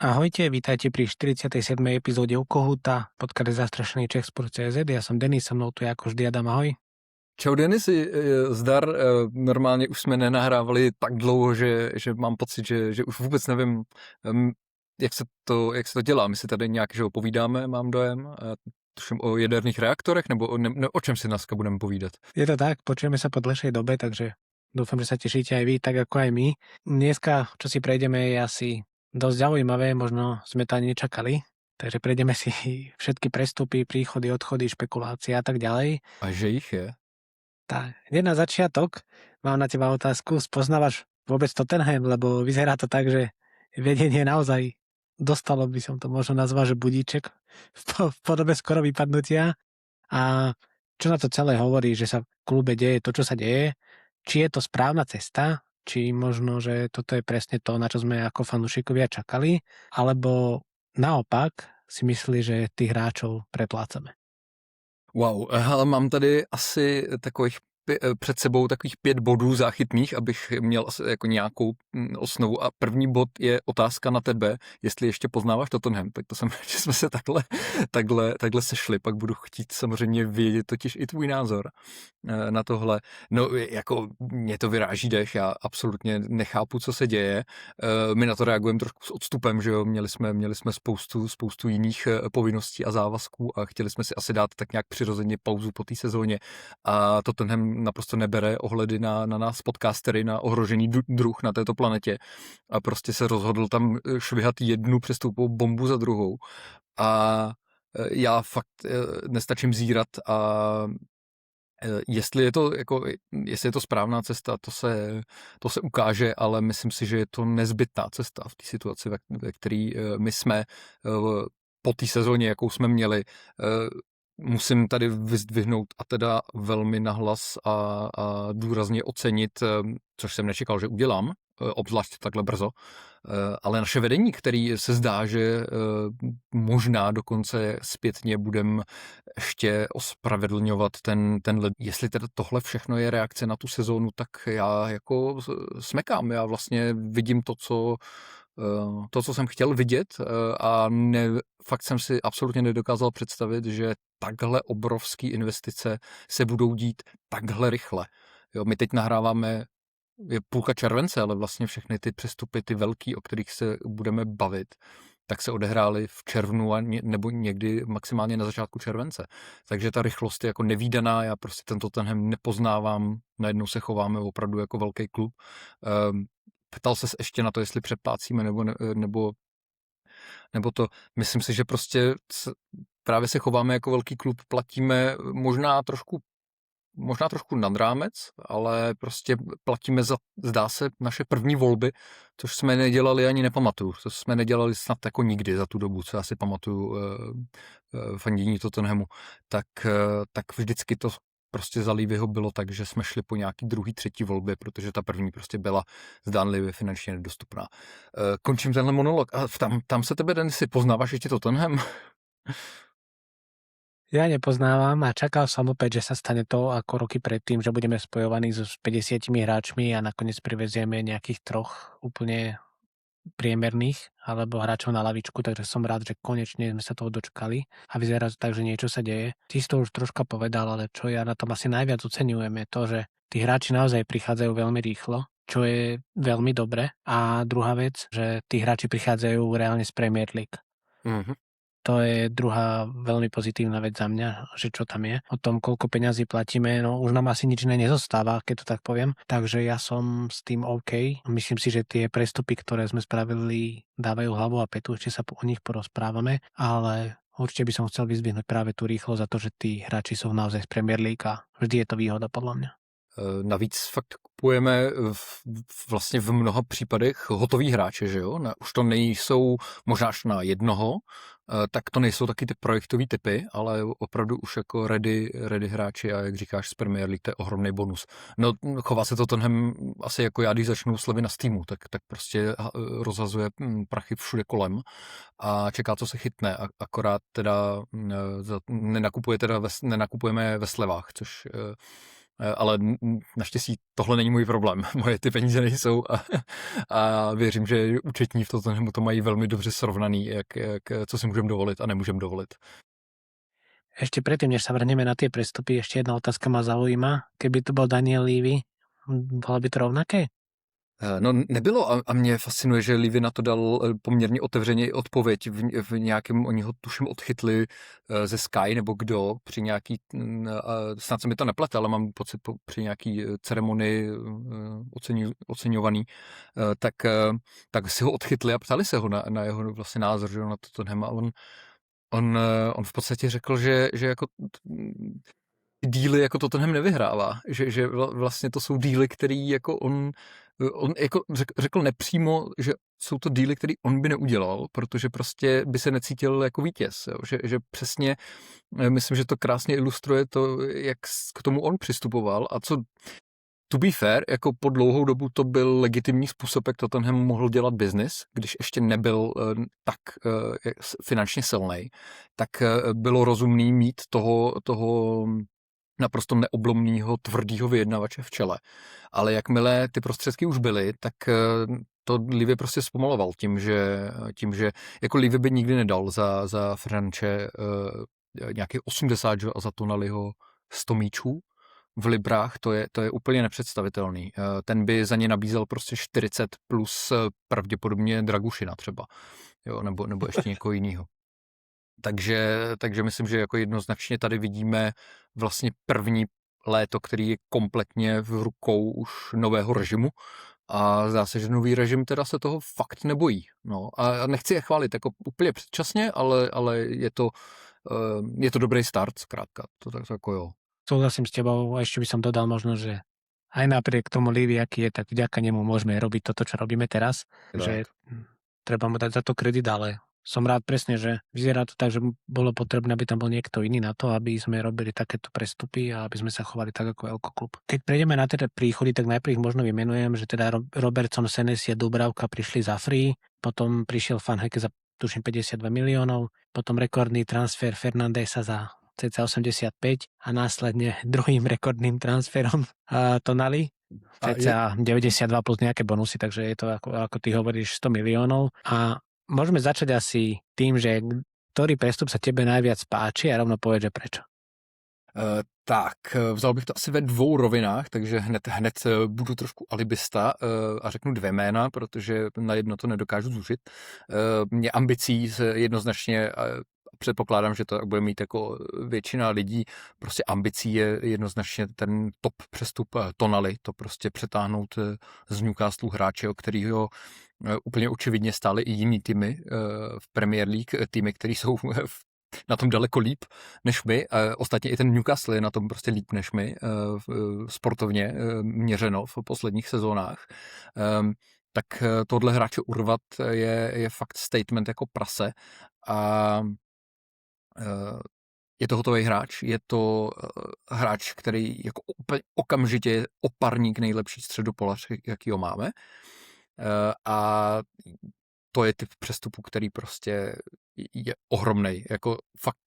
Ahojte, vítajte pri 47. epizóde U Kohúta, podcast Zastrašený Čech Sport.cz. Ja som Denis, so mnou tu je ako vždy Adam, ahoj. Čau Denisy, zdar, normálně už jsme nenahrávali tak dlouho, že mám pocit, že už vůbec nevím, jak se to dělá. My si tady nějak že povídáme, mám dojem, tuším o jaderných reaktorech, nebo o čem si dneska budeme povídat? Je to tak, počujeme sa po dlhšej dobe, takže dúfam, že sa tešíte aj vy, tak ako aj my. Dneska, čo si prejdeme, je asi dosť zaujímavé, možno sme to ani nečakali, takže prejdeme si všetky prestupy, príchody, odchody, špekulácie a tak ďalej. A že jich je? Tak, hneď na začiatok mám na teba otázku. Spoznávaš vôbec Tottenham, lebo vyzerá to tak, že vedenie naozaj dostalo, by som to možno nazval, že budíček v podobe skoro vypadnutia. A čo na to celé hovorí, že sa v klube deje to, čo sa deje? Či je to správna cesta? Či možno, že toto je presne to, na čo sme ako fanúšikovia čakali? Alebo naopak si myslí, že tých hráčov preplácame? Wow, hele, mám tady asi takových před sebou takových 5 bodů záchytných, abych měl jako nějakou osnovu. A první bod je otázka na tebe, jestli ještě poznáváš Tottenham. Tak to jsem, že jsme se takhle sešli, pak budu chtít samozřejmě vědět totiž i tvůj názor na tohle. No, jako mě to vyráží dech, já absolutně nechápu, co se děje. My na to reagujeme trošku s odstupem, že jo, měli jsme spoustu jiných povinností a závazků a chtěli jsme si asi dát tak nějak přirozeně pauzu po té sezóně a Tottenham naprosto nebere ohledy na nás podcastery, na ohrožený druh na této planetě a prostě se rozhodl tam švihat jednu přestupovou bombu za druhou a já fakt nestačím zírat a jestli je to správná cesta, to se ukáže, ale myslím si, že je to nezbytná cesta v té situaci, ve které my jsme po té sezóně, jakou jsme měli. Musím tady vyzdvihnout a teda velmi nahlas a důrazně ocenit, což jsem nečekal, že udělám, obzvlášť takhle brzo, ale naše vedení, který se zdá, že možná dokonce zpětně budem ještě ospravedlňovat ten led. Jestli teda tohle všechno je reakce na tu sezónu, tak já jako smekám. Já vlastně vidím to, co jsem chtěl vidět a fakt jsem si absolutně nedokázal představit, že takhle obrovský investice se budou dít takhle rychle. Jo, my teď nahráváme je půlka července, ale vlastně všechny ty přestupy, ty velký, o kterých se budeme bavit, tak se odehrály v červnu nebo někdy maximálně na začátku července. Takže ta rychlost je jako nevídaná, já prostě tento Tottenham nepoznávám, najednou se chováme opravdu jako velký klub. Ptal ses ještě na to, jestli přeplácíme nebo to, myslím si, že prostě právě se chováme jako velký klub, platíme možná trošku nad rámec, ale prostě platíme za, zdá se, naše první volby, což jsme nedělali ani nepamatuju. To jsme nedělali snad jako nikdy za tu dobu, co já si pamatuju fandění Tottenhamu. Tak vždycky to prostě za Levyho bylo tak, že jsme šli po nějaký druhý, třetí volbě, protože ta první prostě byla zdánlivě finančně nedostupná. Končím tenhle monolog. A tam se tebe, Denisy, poznáváš ještě Tottenham? Ja nepoznávam a čakal som opäť, že sa stane to ako roky predtým, že budeme spojovaní so 50 hráčmi a nakoniec privezieme nejakých troch úplne priemerných alebo hráčov na lavičku, takže som rád, že konečne sme sa toho dočkali a vyzerá to tak, že niečo sa deje. Ty si to už troška povedal, ale čo ja na tom asi najviac oceňujem je to, že tí hráči naozaj prichádzajú veľmi rýchlo, čo je veľmi dobre a druhá vec, že tí hráči prichádzajú reálne z Premier League. Mhm. To je druhá veľmi pozitívna vec za mňa, že čo tam je. O tom, koľko peňazí platíme, no už nám asi nič iné nezostáva, keď to tak poviem. Takže ja som s tým OK. Myslím si, že tie prestupy, ktoré sme spravili, dávajú hlavu a petu, ešte sa o nich porozprávame, ale určite by som chcel vyzdvihnúť práve tú rýchlosť za to, že tí hráči sú naozaj z Premier League a vždy je to výhoda podľa mňa. Navíc fakt kupujeme vlastně v mnoha případech hotový hráče, že jo? Už to nejsou možná až na jednoho, tak to nejsou taky ty projektový typy, ale opravdu už jako ready hráči a jak říkáš z Premier League, to je ohromný bonus. No chová se to Tottenham asi jako já, když začnu slevy na Steamu, tak prostě rozhazuje prachy všude kolem a čeká, co se chytne, akorát teda nenakupujeme ve slevách, což Ale naštěstí tohle není můj problém. Moje ty peníze nejsou a věřím, že účetní v Tottenhamu to mají velmi dobře srovnaný, co si můžeme dovolit a nemůžeme dovolit. Ešte predtým, než sa vrhneme na tie prestupy, ešte jedna otázka ma zaujíma. Keby tu bol Daniel Levy, bolo by to rovnaké? No nebylo a mě fascinuje, že Levy na to dal poměrně otevřeně odpověď v nějakém, oni ho tuším odchytli ze Sky nebo kdo při nějaký, snad se mi to neplete, ale mám pocit při nějaký ceremonii oceňovaný, tak si ho odchytli a ptali se ho na jeho vlastně názor, že na Tottenham a on v podstatě řekl, že jako díly jako Tottenham nevyhrává, že vlastně to jsou díly, který jako on jako řekl nepřímo, že jsou to díly, který on by neudělal, protože prostě by se necítil jako vítěz, jo? Že přesně myslím, že to krásně ilustruje to, jak k tomu on přistupoval a co to be fair, jako po dlouhou dobu to byl legitimní způsob, jak Tottenham mohl dělat biznis, když ještě nebyl tak finančně silnej, tak bylo rozumný mít toho naprosto neoblomného, tvrdého vyjednavače v čele. Ale jakmile ty prostředky už byly, tak to Levy prostě zpomaloval tím, že jako Levy by nikdy nedal za Franče nějakých 80 a za Tonaliho 100 míčů v librách, to je úplně nepředstavitelný. Ten by za ně nabízel prostě 40 plus pravděpodobně Dragušina třeba, jo, nebo ještě někoho jiného. Takže myslím, že jako jednoznačně tady vidíme vlastně první léto, který je kompletně v rukou už nového režimu a zdá se, že nový režim teda se toho fakt nebojí. No a nechci je chválit jako úplně předčasně, ale je to dobrý start zkrátka, to tak jako jo. Súhlasím s tebou a ešte by som dodal možno, že aj napriek tomu Levy, aký je, tak vďaka nemu môžeme robiť toto, čo robíme teraz. Tak. Že treba mu dať za to kredit, ale som rád presne, že vyzerá to tak, že bolo potrebné, aby tam bol niekto iný na to, aby sme robili takéto prestupy a aby sme sa chovali tak ako veľkoklub. Keď prejdeme na teda príchody, tak najprv ich možno vymenujem, že teda Robertson, Senesi a Dubravka prišli za free, potom prišiel Van Hecke za tuším 52 miliónov, potom rekordný transfer Fernandesa za cca 85 a následne druhým rekordným transferom Tonali, cca 92 plus nejaké bonusy, takže je to ako ty hovoríš 100 miliónov a môžeme začať asi tým, že ktorý prestup sa tebe najviac páči a rovno povedz, že prečo. Tak, vzal bych to asi ve dvou rovinách, takže hned budu trošku alibista a řeknu dvě jména, protože na jedno to nedokážu zužit. Mě ambicí jednoznačně, předpokládám, že to bude mít jako většina lidí, prostě ambicí je jednoznačně ten top přestup Tonali, to prostě přetáhnout z Newcastle hráče, o kterýho úplně očividně stály i jiný týmy v Premier League, týmy, které jsou na tom daleko líp než my. Ostatně i ten Newcastle je na tom prostě líp než my, sportovně měřeno v posledních sezónách. Tak tohle hráče urvat je fakt statement jako prase a je to hotový hráč, je to hráč, který jako úplně okamžitě je oparník nejlepší středopolař, jakýho máme. A to je typ přestupu, který prostě je ohromnej. Jako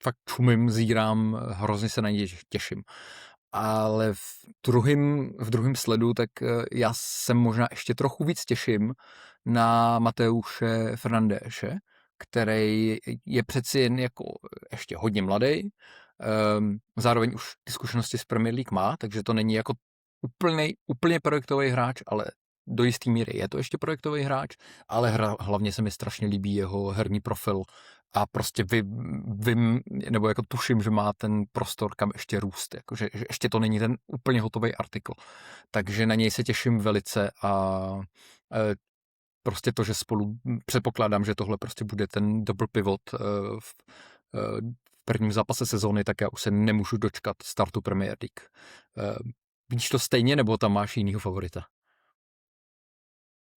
fakt čumím, zírám, hrozně se na něj těším. Ale v druhém sledu, tak já se možná ještě trochu víc těším na Mateuše Fernandéše, který je přeci jen jako ještě hodně mladý, zároveň už ty zkušenosti z Premier League má, takže to není jako úplně projektový hráč, ale do jistý míry je to ještě projektový hráč, ale hlavně se mi strašně líbí jeho herní profil a prostě vím, nebo jako tuším, že má ten prostor, kam ještě růst, jako že ještě to není ten úplně hotový artikl. Takže na něj se těším velice a prostě to, že spolu předpokládám, že tohle prostě bude ten double pivot v prvním zápase sezóny, tak já už se nemůžu dočkat startu Premier League. Vidíš to stejně, nebo tam máš jinýho favorita?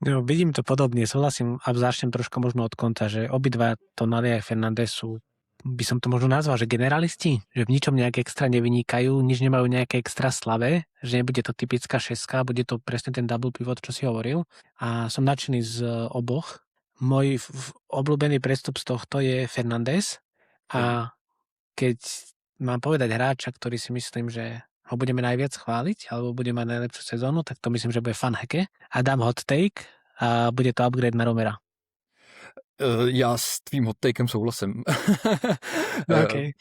No, vidím to podobne, súhlasím a začnem trošku možno od konca, že obidva Tonali a Fernández sú, by som to možno nazval, že generalisti, že v ničom nejak extra nevynikajú, nič nemajú nejaké extra slavé, že nebude to typická šeska, bude to presne ten double pivot, čo si hovoril a som nadšený z oboch. Môj obľúbený prestup z tohto je Fernández a keď mám povedať hráča, ktorý si myslím, že ho budeme najviac chváliť, alebo bude mať najlepšiu sezónu, tak to myslím, že bude Vanheke. A dám hot take a bude to upgrade na Romera. Já s tvým hot-takem souhlasím. Okay.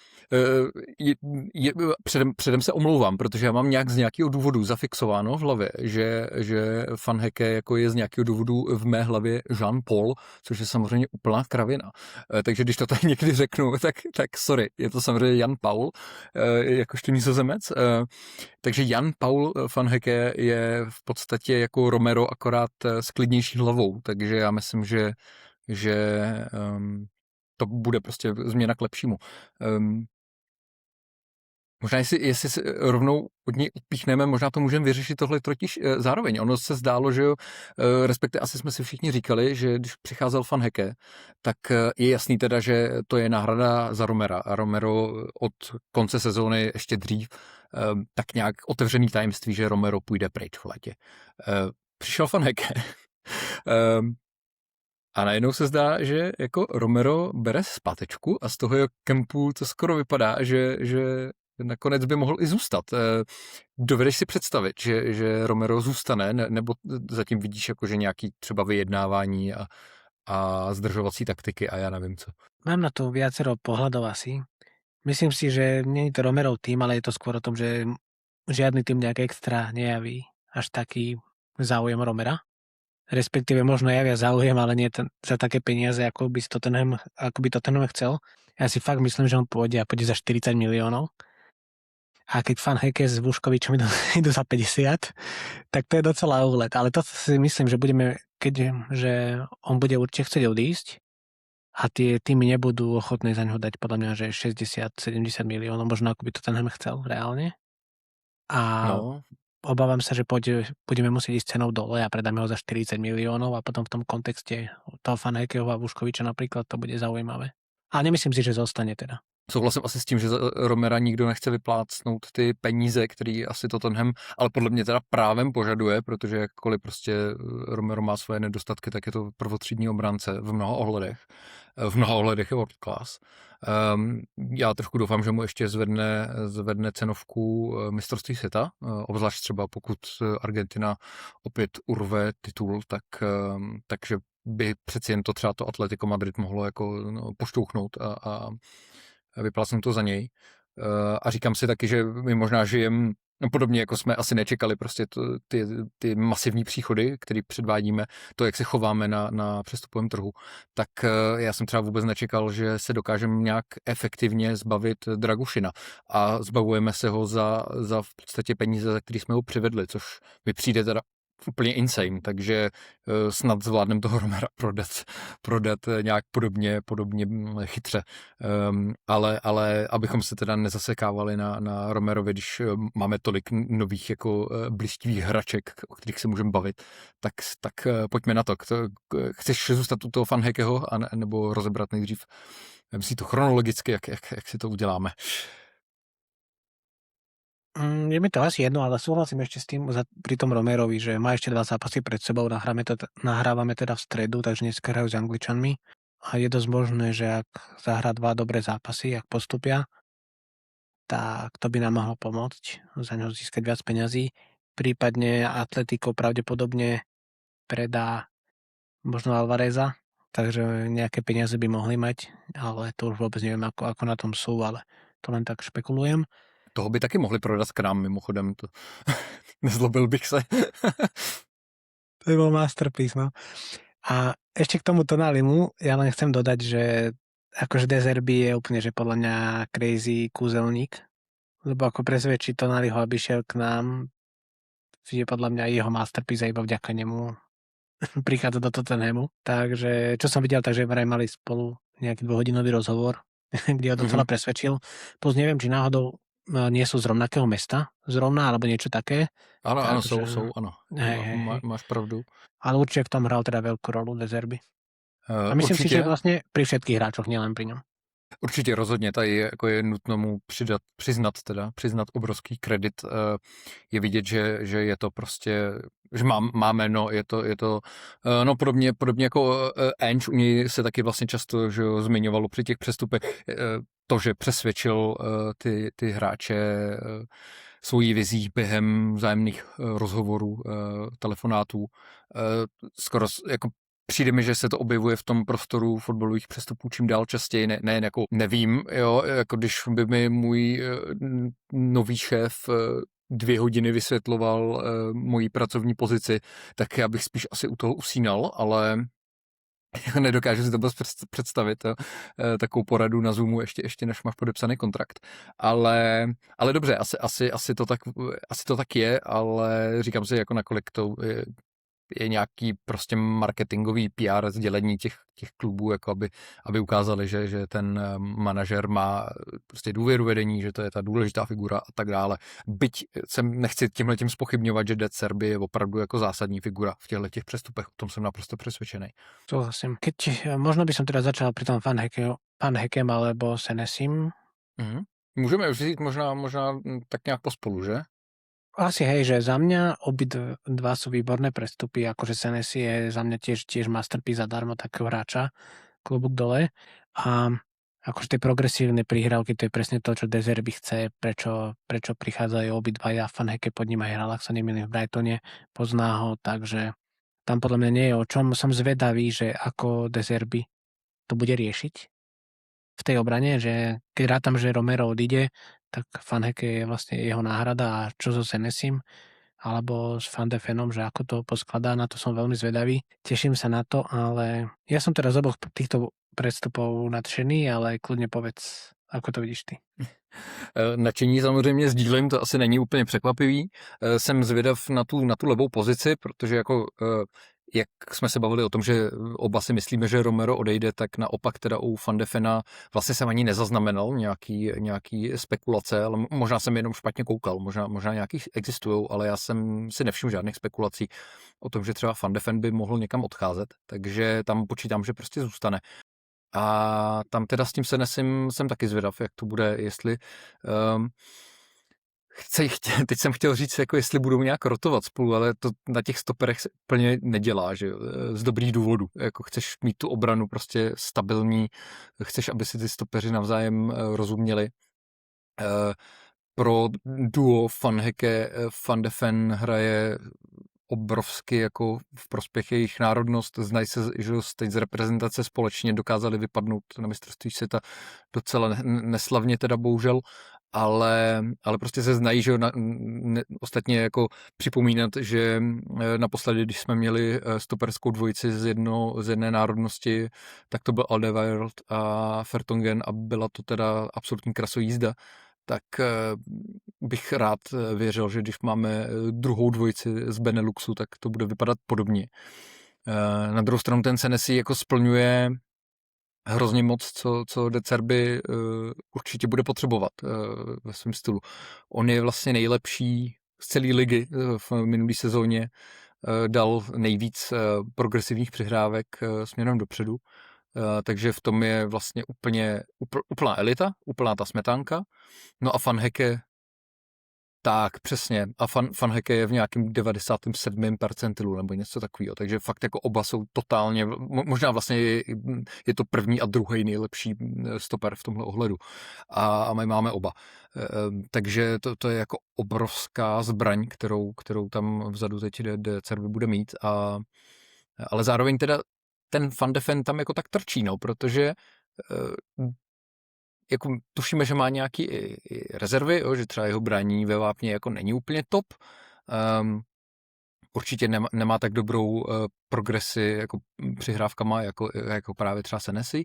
Předem se omlouvám, protože já mám nějak z nějakého důvodu zafixováno v hlavě, že Vanheke jako je z nějakého důvodu v mé hlavě Jean-Paul, což je samozřejmě úplná kravina. Takže když to tady někdy řeknu, tak sorry, je to samozřejmě Jan Paul, jakožto Nizozemec. Takže Jan Paul Vanheke je v podstatě jako Romero, akorát s klidnější hlavou, takže já myslím, že to bude prostě změna k lepšímu. Možná, jestli se rovnou od něj odpíchneme, možná to můžeme vyřešit tohle totiž zároveň. Ono se zdálo, že jo, respektive asi jsme si všichni říkali, že když přicházel Vanheke, tak je jasný teda, že to je náhrada za Romera. A Romero od konce sezóny ještě dřív tak nějak otevřený tajemství, že Romero půjde pryč v létě. Přišel Vanheke. A najednou se zdá, že jako Romero bere zpátečku a z toho jeho kempu to skoro vypadá, že nakonec by mohl i zůstat. Dovedeš si představit, že Romero zůstane, nebo zatím vidíš jako, že nějaký třeba vyjednávání a zdržovací taktiky a já nevím co. Mám na to viacero pohľadov asi. Myslím si, že nie je to Romerov tým, ale je to skôr o tom, že žiadny tým nejak extra nejaví až taký záujem Romera. Respektíve možno javia záujem, ale nie za také peniaze, ako by Tottenham chcel. Ja si fakt myslím, že on pôjde a pôjde za 40 miliónov. A keď Vanheke s Vuškovičom idú za 50, tak to je docela úlet. Ale to si myslím, že že on bude určite chcieť odísť a tie týmy nebudú ochotné za ňo dať podľa mňa, že 60-70 miliónov, možno ako by Tottenham chcel reálne. A obávam sa, že budeme musieť ísť cenou dole a predáme ho za 40 miliónov a potom v tom kontexte toho Vanhekeho a Vuškoviča napríklad to bude zaujímavé. Ale nemyslím si, že zostane teda. Souhlasím asi s tím, že Romera nikdo nechce vyplácnout ty peníze, který asi Tottenham, ale podle mě teda právem požaduje, protože jakkoliv prostě Romero má svoje nedostatky, tak je to prvotřídní obránce v mnoha ohledech. V mnoha ohledech je world class. Já trošku doufám, že mu ještě zvedne cenovku mistrovství světa, obzvlášť třeba pokud Argentina opět urve titul, takže by přeci jen to třeba to Atletico Madrid mohlo jako poštouchnout a vyplácnu to za něj. A říkám si taky, že my možná žijeme podobně, jako jsme asi nečekali prostě ty masivní příchody, které předvádíme, to, jak se chováme na přestupovém trhu, tak já jsem třeba vůbec nečekal, že se dokážeme nějak efektivně zbavit Dragušina a zbavujeme se ho za v podstatě peníze, za který jsme ho přivedli, což mi přijde teda úplně insane, takže snad zvládneme toho Romera prodat nějak podobně chytře. Ale abychom se teda nezasekávali na Romerovi, když máme tolik nových jako blízkých hraček, o kterých se můžeme bavit, tak pojďme na to. Chceš zůstat u toho Vanhekeho nebo rozebrat nejdřív? Myslím to chronologicky, jak si to uděláme. Je mi to asi jedno, ale súhlasím ešte s tým pri tom Romerovi, že má ešte 2 zápasy pred sebou, nahrávame teda v stredu, takže dneska hrajú s Angličanmi a je dosť možné, že ak zahrá 2 dobré zápasy, ak postupia, tak to by nám mohlo pomôcť za ňo získať viac peňazí. Prípadne Atletico pravdepodobne predá možno Alvareza, takže nejaké peniaze by mohli mať, ale to už vôbec neviem, ako na tom sú, ale to len tak špekulujem. Toho by taky mohli prodat k nám, mimochodem. To nezlobil bych se. To by bol masterpiece, no. A ešte k tomu Tonalimu, ja len chcem dodať, že akože De Zerbi je úplne, že podľa mňa crazy kúzelník, lebo ako presvedčí Tonaliho, aby šiel k nám, je podľa mňa jeho masterpiece a iba vďaka nemu prichádza do Tottenhamu. Takže, čo som videl, takže vraj mali spolu nejaký 2-hodinový rozhovor, kde ho docela presvedčil. Plus neviem, či náhodou nie sú z rovnakého mesta, zrovna, alebo niečo také. Ano, jsou, ano. Máš pravdu. Ale určite v tom hral teda veľkú rolu De Zerbi. A myslím si, že vlastne pri všetkých hráčoch, nielen pri ňom. Určitě rozhodně, tady jako je nutno mu přiznat obrovský kredit. Je vidět, že je to prostě, že má jméno, je to no podobně jako Ange, u něj se taky vlastně často že zmiňovalo při těch přestupech to, že přesvědčil ty hráče svojí vizí během vzájemných rozhovorů, telefonátů. Skoro jako přijde mi, že se to objevuje v tom prostoru fotbalových přestupů čím dál častěji, nejen jako nevím, jo, jako když by mi můj nový šéf 2 hodiny vysvětloval moji pracovní pozici, tak já bych spíš asi u toho usínal, ale nedokážu si to vůbec představit, jo. Takovou poradu na Zoomu ještě než máš podepsaný kontrakt. Ale dobře, asi to tak je, ale říkám si, jako nakolik to je nějaký prostě marketingový PR sdělení těch klubů, jako aby ukázali, že ten manažer má prostě důvěru vedení, že to je ta důležitá figura a tak dále. Byť nechci tímhletím zpochybňovat, že De Zerbi je opravdu jako zásadní figura v těchto přestupech, o tom jsem naprosto přesvědčený. Súhlasím. Možno by som teda začal pri tom Van Hekem alebo Senesim. Můžeme už říct možná tak nějak pospolu, že? Asi hej, že za mňa obidva sú výborné prestupy, akože Senesi je za mňa tiež masterpiece zadarmo takého hráča, klobúk dole. A akože tie progresívne prihrávky, to je presne to, čo De Zerbi chce, prečo prichádzajú obidvaja. Van Heke pod ním aj hral, ak sa nemýlim, v Brightone, pozná ho, takže tam podľa mňa nie je o čom. Som zvedavý, že ako De Zerbi to bude riešiť v tej obrane, že keď rátam, že Romero odíde, tak Van Heke je vlastne jeho náhrada a čo so Senesim alebo s Van de Venom, že ako to poskladá, na to som veľmi zvedavý. Teším sa na to, ale ja som teda z oboch týchto prestupov nadšený, ale kľudne povedz, ako to vidíš ty. Nadšení samozřejmě sdílím, to asi není úplně překvapivý. Jsem zvědav na tu levou pozici, protože jako jak jsme se bavili o tom, že oba si myslíme, že Romero odejde, tak naopak teda u Van de Vena vlastně jsem ani nezaznamenal nějaký spekulace, ale možná jsem jenom špatně koukal, možná nějaký existují, ale já jsem si nevšiml žádných spekulací o tom, že třeba Van de Ven by mohl někam odcházet, takže tam počítám, že prostě zůstane. A tam teda s tím Senesim jsem taky zvědav, jak to bude, jestli teď jsem chtěl říct, jako jestli budou nějak rotovat spolu, ale to na těch stoperech se úplně nedělá, že jo, z dobrých důvodů. Jako chceš mít tu obranu prostě stabilní, chceš, aby si ty stopeři navzájem rozuměli. Pro duo Van Heke, Van de Ven hraje obrovsky jako v prospěch jejich národnost. Znají se, že teď z reprezentace společně dokázali vypadnout na mistrovství světa docela neslavně teda bohužel, ale prostě se znají, že ostatně jako připomínat, že naposledy, když jsme měli stoperskou dvojici z jedné národnosti, tak to byl Alderweireld a Vertonghen a byla to teda absolutní krasojízda. Tak bych rád věřil, že když máme druhou dvojici z Beneluxu, tak to bude vypadat podobně. Na druhou stranu ten Senesi jako splňuje hrozně moc, co De Zerbi určitě bude potřebovat ve svém stylu. On je vlastně nejlepší z celé ligy v minulé sezóně, dal nejvíc progresivních přihrávek směrem dopředu, takže v tom je vlastně úplná elita, úplná ta smetánka. No a Van Heke, tak přesně, a Van Heke je v nějakém 97. percentilu nebo něco takového, takže fakt jako oba jsou totálně, možná vlastně je to první a druhý nejlepší stoper v tomhle ohledu a my máme oba. Takže to je jako obrovská zbraň, kterou tam vzadu teď De Zerbi bude mít, ale zároveň teda ten Van de Ven tam jako tak trčí, no, protože jako tušíme, že má nějaký i rezervy, jo, že třeba jeho braní ve vápně jako není úplně top. Určitě nemá tak dobrou progresi jako přihrávkama, jako právě třeba Senesi,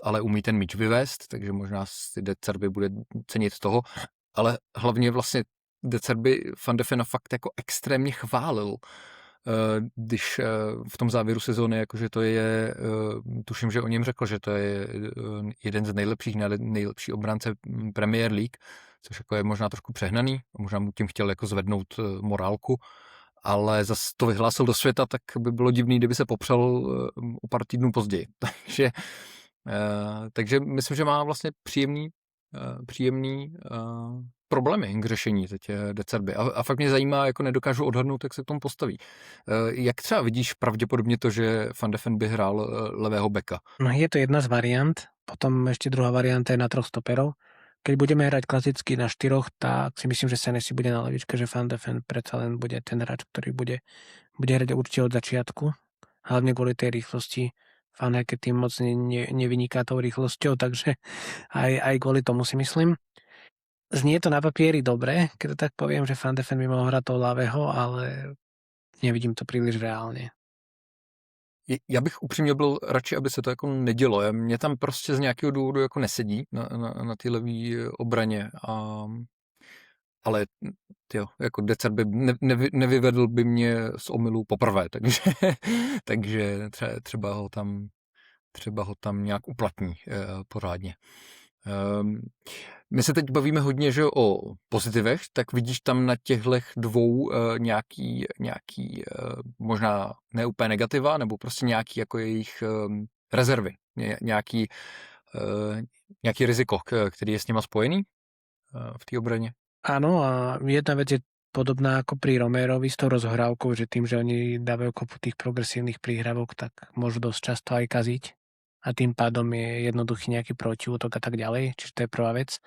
ale umí ten míč vyvést, takže možná si De Zerbi bude cenit toho, ale hlavně vlastně De Zerbi Van de Vena fakt jako extrémně chválil, když v tom závěru sezóny, jakože to je, tuším, že o něm řekl, že to je jeden z nejlepší obránce Premier League, což jako je možná trošku přehnaný, možná mu tím chtěl jako zvednout morálku, ale zase to vyhlásil do světa, tak by bylo divný, kdyby se popřel o pár týdnů později. Takže myslím, že má vlastně příjemný problémy k řešení teď De Zerbi. A fakt mě zajímá, jako nedokážu odhadnout, jak se k tomu postaví. Jak třeba vidíš pravděpodobně to, že Van de Ven by hrál levého beka? No je to jedna z variant, potom ešte druhá varianta je na 3 stoperov, keď budeme hrať klasicky na 4, tak si myslím, že Senesi bude na lavičke, že Van de Ven predsa len bude ten hráč, ktorý bude hrať určite od začiatku. Hlavne kvôli tej rýchlosti. Van Hecke tým moc nevyniká tou rýchlosťou, takže aj kvôli tomu si myslím. Znie to na papieri dobre, keď to tak poviem, že Van de Ven by mohol hrať toho ľavého, ale nevidím to příliš reálně. Já bych upřímně byl radši, aby se to jako nedělo. Mě tam prostě z nějakého důvodu jako nesedí na ty levý obraně. Ale jo, jako Decer by nevyvedl by mě z omylu poprvé, takže, takže třeba ho tam nějak uplatní pořádně. My se teď bavíme hodně, že o pozitivech, tak vidíš tam na těchto dvou nějaký možná ne úplně negativa, nebo prostě nějaký jako jejich rezervy, nějaký riziko, který je s nima spojený v té obraně? Áno, a jedna vec je podobná ako pri Romerovi s tou rozhrávkou, že tým, že oni dávajú kopu tých progresívnych príhrávok, tak môžu dosť často aj kaziť a tým pádom je jednoduchý nejaký protiútok a tak ďalej, čiže to je prvá vec.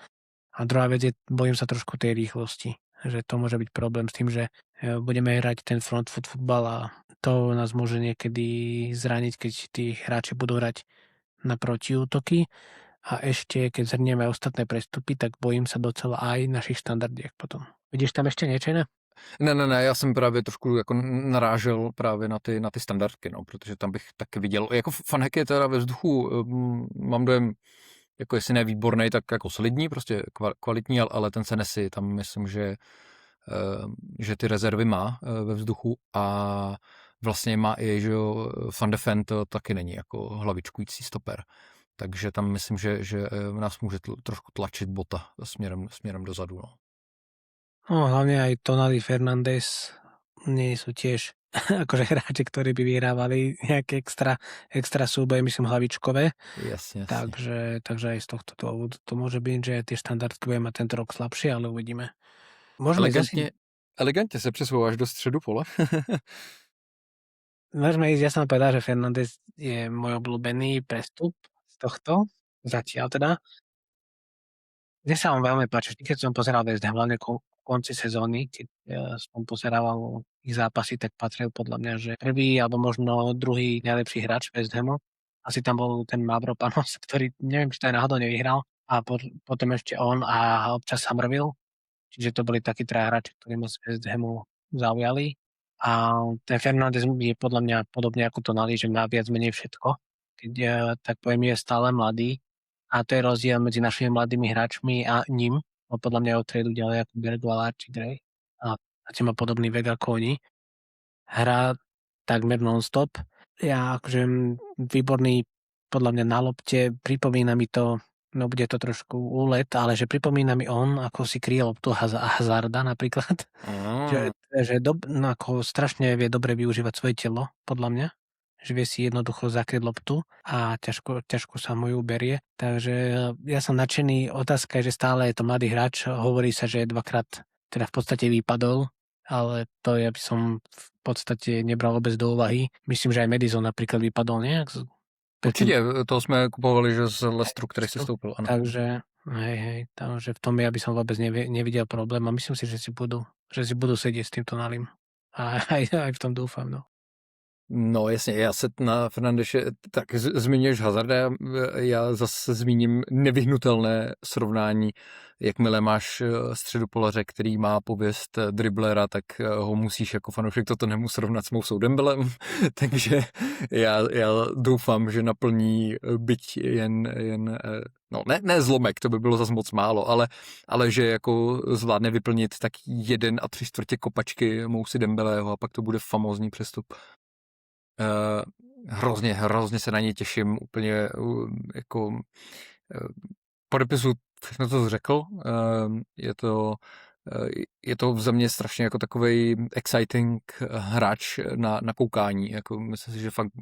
A druhá vec je, bojím sa trošku tej rýchlosti, že to môže byť problém s tým, že budeme hrať ten front foot futbal a to nás môže niekedy zraniť, keď tí hráči budú hrať na protiútoky. A ešte, keď zhrnieme ostatné prestupy, tak bojím sa docela aj našich standardiek potom. Vidíš tam ještě něco jiné? Ne, já jsem právě trošku jako narážel právě na ty standardky, no, protože tam bych taky viděl, jako Van Hecke je teda ve vzduchu, mám dojem, jako jestli ne výborný, tak jako solidní, prostě kvalitní, ale ten Senesi, tam myslím, že ty rezervy má ve vzduchu a vlastně má i, že Van de Ven to taky není jako hlavičkující stoper. Takže tam myslím, že nás může trošku tlačit Bota směrem dozadu. No. No, hlavne aj Tonali Fernández nie sú tiež akože hráči, ktorí by vyhrávali nejaké extra súboje, myslím hlavičkové. Jasně. Takže aj z tohto dôvodu to môže byť, že tie štandardky budeme mať tento rok slabšie, ale uvidíme. Elegantně se přesouváš do středu pole. Môžeme ísť, ja som povedal, že Fernández je môj obľúbený prestup z tohto, zatiaľ teda. Mne sa on veľmi páči, keď som pozeral West Ham, hlavne konci sezóny, keď som pozerával ich zápasy, tak patril podľa mňa, že prvý alebo možno druhý najlepší hráč West Hamu. Asi tam bol ten Mavropanos, ktorý neviem, či to aj náhodou nevyhral. A potom ešte on a občas Somerville. Čiže to boli takí traja hráči, ktorí ma z West Hamu zaujali. A ten Fernández je podľa mňa podobne ako Tonali, že má viac menej všetko. Keď tak poviem, je stále mladý. A to je rozdiel medzi našimi mladými hráčmi a ním. Podľa mňa ho triedu ďalej ako Bergwall či Gray. A má podobný vek ako oni. Hrá takmer non-stop. Ja akože výborný podľa mňa na lopte. Pripomína mi to, no bude to trošku úlet, ale že pripomína mi on, ako si kryje loptu Hazarda napríklad. Že no, ako strašne vie dobre využívať svoje telo, podľa mňa. Že vie si jednoducho zakryť loptu a ťažko sa mu ju berie. Takže ja som nadšený. Otázka je, že stále je to mladý hráč. Hovorí sa, že dvakrát teda v podstate vypadol, ale to ja by som v podstate nebral vôbec do úvahy. Myslím, že aj Madison napríklad vypadol nejak. Určitě, to jsme kupovali, že z Leicesteru, který si stoupil. Ano. Takže takže v tom ja by som vôbec nevidel problém a myslím si, že si budú sedieť s týmto Nalím. A aj v tom doufám, no. No jasně, já se na Fernandeše tak zmiňuješ Hazarda, já zase zmíním nevyhnutelné srovnání, jakmile máš středopolaře, který má pověst driblera, tak ho musíš jako fanoušek Tottenhamu srovnat s Mousou Dembelem, takže já doufám, že naplní byť jen no ne zlomek, to by bylo zase moc málo, ale že jako zvládne vyplnit tak 1 3/4 kopačky Mousy Dembeleho a pak to bude famózní přestup. Hrozně se na něj těším, úplně jako podepisu všechno, co jsi řekl. Je to za mě strašně jako takovej exciting hráč na koukání. Jako myslím si, že fakt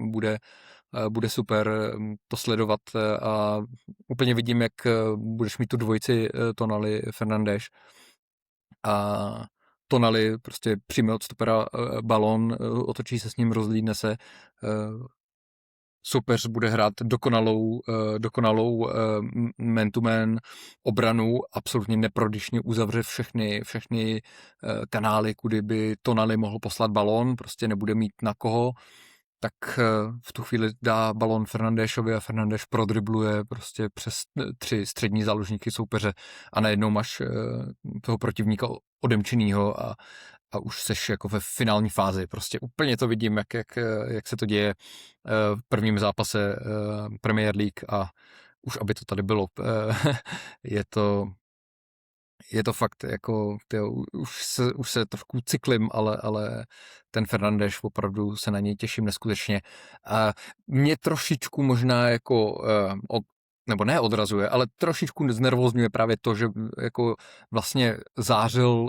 bude super to sledovat a úplně vidím, jak budeš mít tu dvojici Tonali Fernandes a Tonali prostě přijme od stopera balón, otočí se s ním, rozlídne se, soupeř bude hrát dokonalou man-to-man obranu, absolutně neprodyšně uzavře všechny kanály, kudy by Tonali mohl poslat balón, prostě nebude mít na koho, tak v tu chvíli dá balón Fernandéšovi a Fernandéš prodribluje prostě přes 3 střední záložníky soupeře a najednou máš toho protivníka odemčenýho a už seš jako ve finální fázi. Prostě úplně to vidím, jak se to děje v prvním zápase Premier League a už aby to tady bylo. Je to fakt jako, už se trošku cyklím, ale ten Fernandes opravdu se na něj těším neskutečně. A mě trošičku možná jako nebo ne odrazuje, ale trošičku znervozňuje právě to, že jako vlastně zářil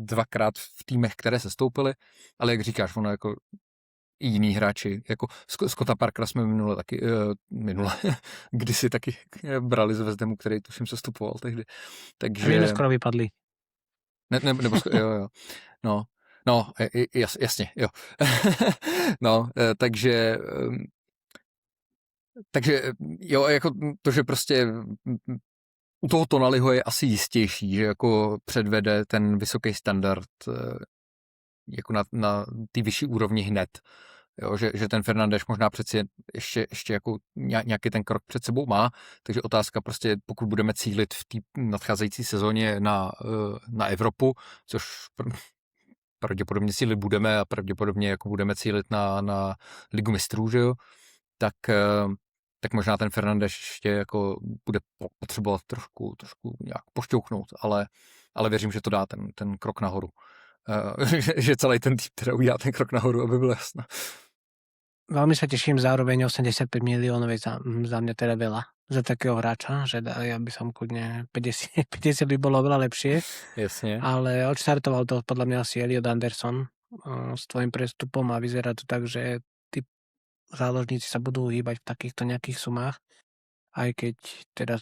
dvakrát v týmech, které se stoupily, ale jak říkáš, ono jako i jiní hráči, jako Scotta Parkera jsme minule kdysi taky brali z West Hamu, který tuším se stupoval tehdy. Takže... A my jsme skoro vypadli. Jo. No, jasně, jo. No, takže jo, jako to, že prostě u toho Tonaliho je asi jistější, že jako předvede ten vysoký standard jako na ty vyšší úrovni hned. Jo, že ten Fernandes možná přeci ještě jako nějaký ten krok před sebou má, takže otázka prostě, pokud budeme cílit v té nadcházející sezóně na Evropu, což pravděpodobně cílit budeme a pravděpodobně jako budeme cílit na Ligu mistrů, že jo, tak možná ten Fernandes ještě jako bude potřebovat trošku nějak pošťouchnout, ale věřím, že to dá ten krok nahoru. Že celý ten tým teda udělá ten krok nahoru, aby bylo jasno. Veľmi sa teším, zároveň 85 miliónov je za mňa teda veľa za takého hráča, že ja by som kľudne 50 by bolo veľa lepšie. Jasne. Ale odštartoval to podľa mňa asi Elliot Anderson s tvojim prestupom a vyzerá to tak, že tí záložníci sa budú hýbať v takýchto nejakých sumách. Aj keď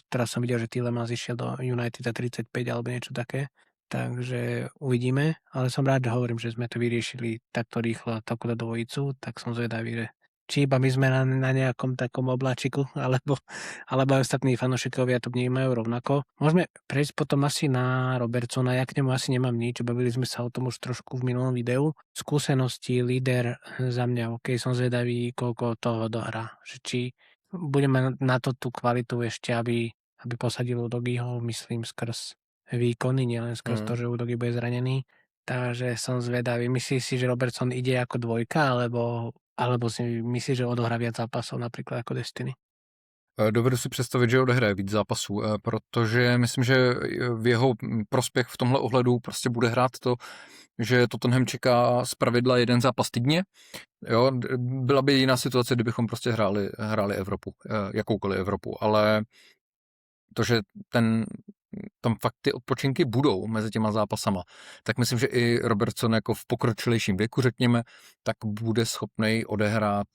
teraz som videl, že Tielemans išiel do United za 35 alebo niečo také. Takže uvidíme, ale som rád, že hovorím, že sme to vyriešili takto rýchlo, takúto dvojicu, tak som zvedavý, že či iba my sme na nejakom takom obláčiku, alebo aj ostatní fanúšikovia to vnímajú rovnako. Môžeme prejsť potom asi na Robertsona, ja k nemu asi nemám nič, bavili sme sa o tom už trošku v minulom videu. Skúsenosti, líder za mňa, ok, som zvedavý, koľko toho dohrá, že či budeme na to tú kvalitu ešte, aby posadil Udogiho, myslím, skrz výkony, nielen skrz to, že Udogi bude zranený. Takže som zvedavý. Myslíš si, že Robertson ide ako dvojka, alebo si myslíš, že odohrá viac zápasov napríklad ako Destiny? Dovedu si představit, že odehraje víc zápasů, protože myslím, že v jeho prospěch v tomhle ohledu prostě bude hrát to, že Tottenham čeká zpravidla jeden zápas týdně. Jo, byla by jiná situace, kdybychom prostě hráli Evropu, jakoukoliv Evropu, ale to, že tam fakt ty odpočinky budou mezi těma zápasama, tak myslím, že i Robertson jako v pokročilejším věku, řekněme, tak bude schopnej odehrát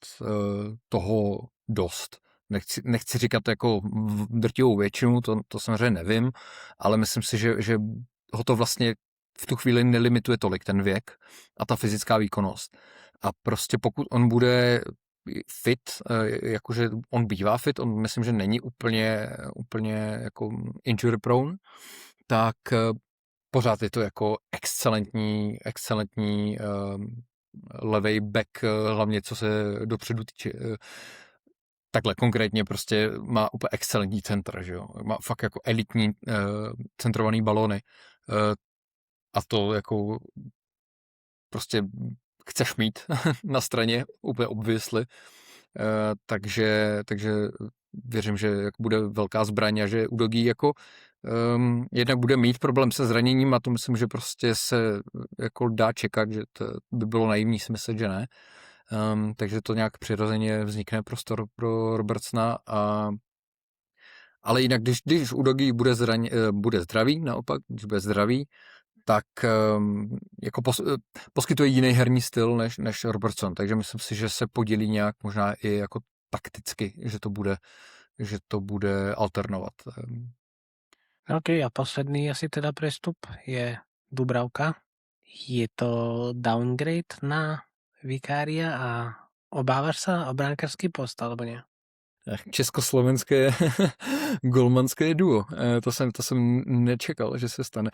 toho dost. Nechci říkat jako drtivou většinu, to samozřejmě nevím, ale myslím si, že ho to vlastně v tu chvíli nelimituje tolik ten věk a ta fyzická výkonnost. A prostě pokud on bude fit, jakože on bývá fit, on myslím, že není úplně jako injury prone, tak pořád je to jako excelentní levej back, hlavně co se dopředu týče. Takhle konkrétně prostě má úplně excelentní centr, že jo. Má fakt jako elitní centrovaný balony a to jako prostě chceš mít na straně, úplně obvysly. Takže věřím, že jako bude velká zbraň a že Udogi jako jednak bude mít problém se zraněním a to myslím, že prostě se jako dá čekat, že to by bylo naivní si myslet, že ne. Takže to nějak přirozeně vznikne prostor pro Robertsona. Ale jinak, když Udogi bude zdravý, naopak, když bude zdravý, tak jako poskytuje jiný herní styl než Robertson, takže myslím si, že se podělí nějak možná i jako takticky, že to bude alternovat. OK, a posledný asi teda prestup je Dubravka. Je to downgrade na Vikária a Obávaš sa o brankársky post, alebo nie? Československé golmanské duo. To jsem nečekal, že se stane.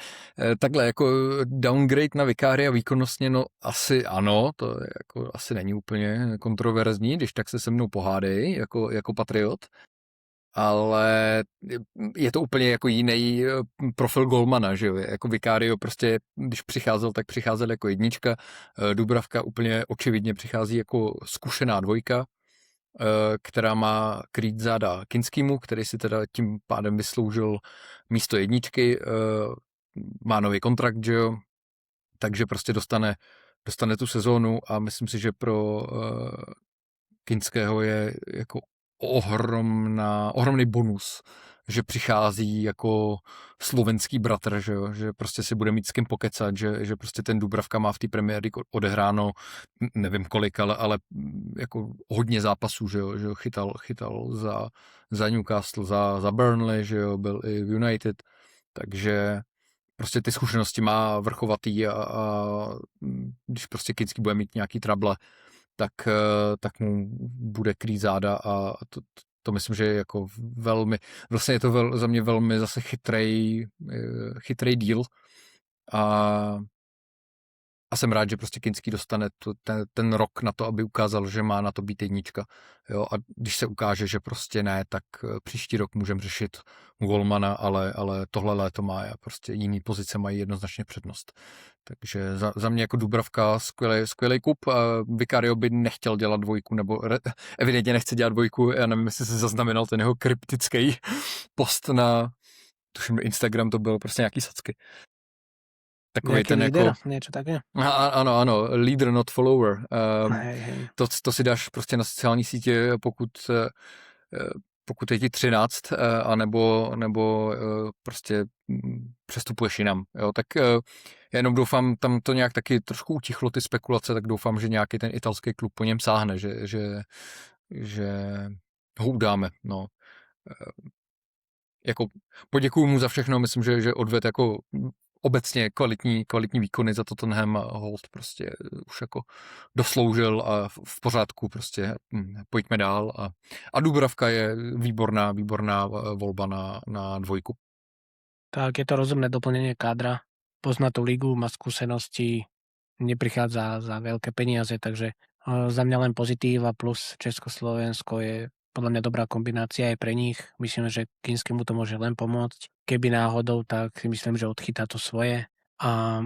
Takhle jako downgrade na Vicaria výkonnostně, no asi ano, to je jako asi není úplně kontroverzní, když tak se se mnou pohádej jako patriot. Ale je to úplně jako jiný profil golmana, že jo, jako Vicario prostě, když přicházel, tak přicházel jako jednička, Dubravka úplně očividně přichází jako zkušená dvojka, která má krýt záda Kinskýmu, který si teda tím pádem vysloužil místo jedničky, má nový kontrakt, že jo, takže prostě dostane tu sezónu a myslím si, že pro Kinského je jako ohromný bonus, že přichází jako slovenský bratr, že jo? Že prostě si bude mít s kým pokecat, že prostě ten Dubravka má v té Premier League odehráno, nevím kolik, ale jako hodně zápasů, že jo? Že jo? Chytal za Newcastle, za Burnley, že jo? Byl i v United, takže prostě ty zkušenosti má vrchovatý a když prostě Kinský bude mít nějaký trable, tak mu bude krýt záda a to myslím, že je jako velmi, vlastně je to za mě velmi zase chytrý deal a jsem rád, že prostě Kinský dostane ten rok na to, aby ukázal, že má na to být jednička. Jo? A když se ukáže, že prostě ne, tak příští rok můžeme řešit golmana, ale tohle léto má a prostě jiný pozice mají jednoznačně přednost. Takže za mě jako Dubravka skvělý kup. Vicario by nechtěl dělat dvojku, nebo evidentně nechce dělat dvojku. Já nevím, jestli se zaznamenal ten jeho kryptický post na tuším Instagram, to byl prostě nějaký sacky. Takový Nejaký ten líder, jako... niečo také? Ano, leader not follower. Hej. To si dáš prostě na sociální sítě, pokud je ti 13, anebo prostě přestupuješ jinam. Jo? Tak já jenom doufám, tam to nějak taky trošku utichlo ty spekulace, tak doufám, že nějaký ten italský klub po něm sáhne, že ho udáme. No. Jako poděkuju mu za všechno, myslím, že odved jako obecně kvalitní výkony za Tottenham a hold prostě už jako dosloužil a v pořádku prostě pojďme dál a Dubravka je výborná volba na dvojku. Tak je to rozumné doplnenie kádra, pozná tú ligu, má skúsenosti, neprichádza za veľké peniaze, takže za mňa len pozitíva plus Československo je podľa mňa dobrá kombinácia aj pre nich. Myslím, že Kinskému to môže len pomôcť. Keby náhodou, tak si myslím, že odchytá to svoje. A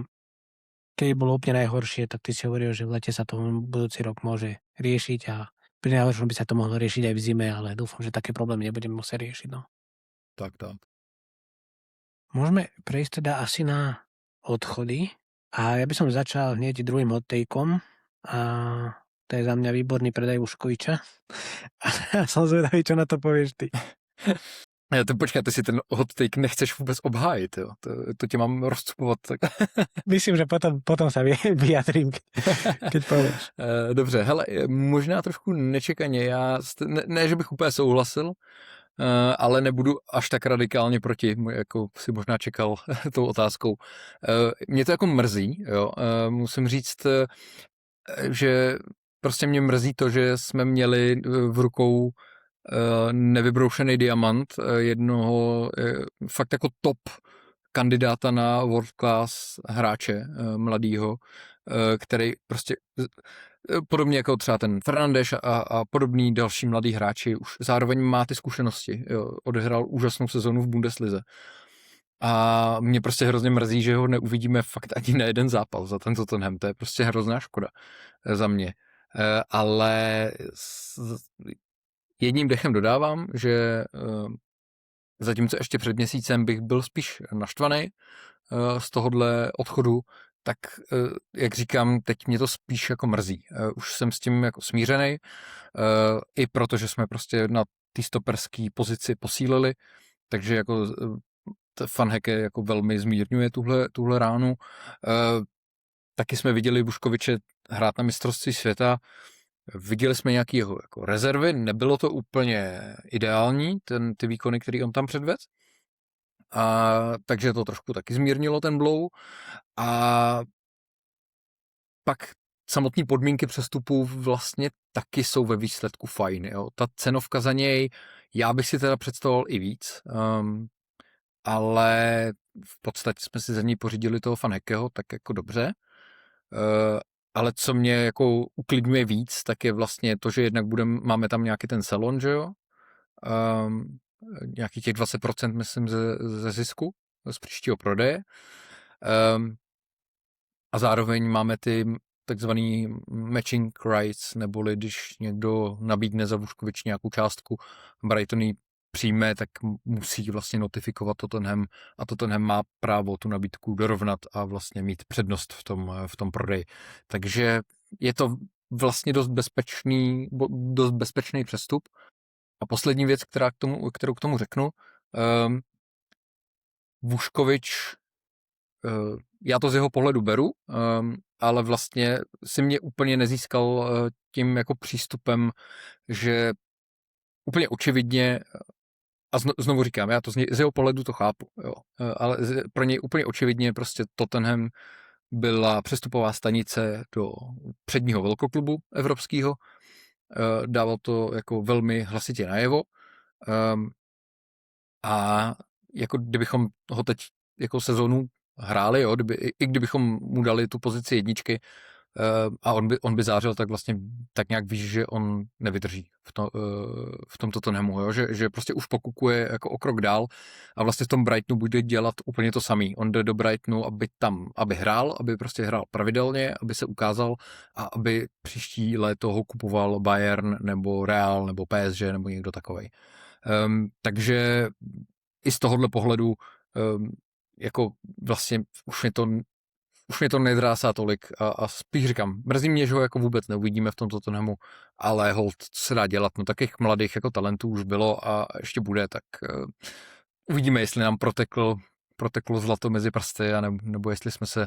keď bolo úplne najhoršie, tak ty si hovoril, že v lete sa to budúci rok môže riešiť a pri najhoršom by sa to mohlo riešiť aj v zime, ale dúfam, že také problémy nebudeme musieť riešiť. No. Tak. Môžeme prejsť teda asi na odchody a ja by som začal hneď druhým hot-takeom a to je za mňa výborný predaj Uškoviča. A som zvedavý, čo na to povieš ty. Počkej, ty si ten hot take nechceš vůbec obhájit, jo? To tě mám rozcupovat. Tak. Myslím, že potom sa vyjadrím, keď povieš. Dobře, hele, možná trošku nečekaně, ne, že bych úplně souhlasil, ale nebudu až tak radikálně proti, jako si možná čekal tou otázkou. Mě to jako mrzí, jo? Musím říct, že prostě mě mrzí to, že jsme měli v rukou nevybroušený diamant, jednoho fakt jako top kandidáta na world class hráče mladýho, který prostě podobně jako třeba ten Fernandes a podobný další mladý hráči už zároveň má ty zkušenosti. Jo, odehrál úžasnou sezonu v Bundeslize. A mě prostě hrozně mrzí, že ho neuvidíme fakt ani na jeden zápas za ten Tottenham. To je prostě hrozná škoda za mě. Ale jedním dechem dodávám, že zatímco ještě před měsícem bych byl spíš naštvaný z tohohle odchodu, tak jak říkám, teď mě to spíš jako mrzí. Už jsem s tím jako smířený, i protože jsme prostě na té stoperské pozici posílili, takže jako Van Hecke jako velmi zmírňuje tuhle ránu. Taky jsme viděli Vuškoviče hrát na mistrovství světa, viděli jsme nějaký jeho jako rezervy, nebylo to úplně ideální, ty výkony, který on tam předvedl. Takže to trošku taky zmírnilo ten blow. A pak samotné podmínky přestupu vlastně taky jsou ve výsledku fajn. Jo. Ta cenovka za něj, já bych si teda představoval i víc, ale v podstatě jsme si za něj pořídili toho Fanhekeho, tak jako dobře. Ale co mě jako uklidňuje víc, tak je vlastně to, že jednak máme tam nějaký ten salon, že jo? Nějakých těch 20% myslím ze zisku z příštího prodeje. A zároveň máme ty takzvaný matching rights, neboli když někdo nabídne za Vuškovič nějakou částku, Brighton ji přijme, tak musí vlastně notifikovat Tottenham a Tottenham má právo tu nabídku dorovnat a vlastně mít přednost v tom prodeji. Takže je to vlastně dost bezpečný přestup. A poslední věc, kterou k tomu řeknu, Vuškovič, já to z jeho pohledu beru, ale vlastně si mě úplně nezískal tím jako přístupem, že úplně očividně, a znovu říkám, já to z jeho pohledu to chápu, jo, ale pro něj úplně očividně prostě Tottenham byla přestupová stanice do předního velkoklubu evropského, dával to jako velmi hlasitě najevo, a jako kdybychom ho teď jako sezonu hráli, jo, i kdybychom mu dali tu pozici jedničky a on by zářil, tak vlastně tak nějak víš, že on nevydrží v tom Tottenhamu, jo, že prostě už pokukuje jako o krok dál a vlastně v tom Brightonu bude dělat úplně to samý. On jde do Brightonu, aby hrál, aby prostě hrál pravidelně, aby se ukázal a aby příští léto ho kupoval Bayern nebo Real nebo PSG nebo někdo takovej. Takže i z tohohle pohledu jako vlastně už mě to nedrásá tolik a spíš říkám, mrzí mě, že ho jako vůbec neuvidíme v tom Tottenhamu, ale hold, co se dá dělat, no takých mladých jako talentů už bylo a ještě bude, tak uvidíme, jestli nám proteklo zlato mezi prsty, nebo jestli jsme se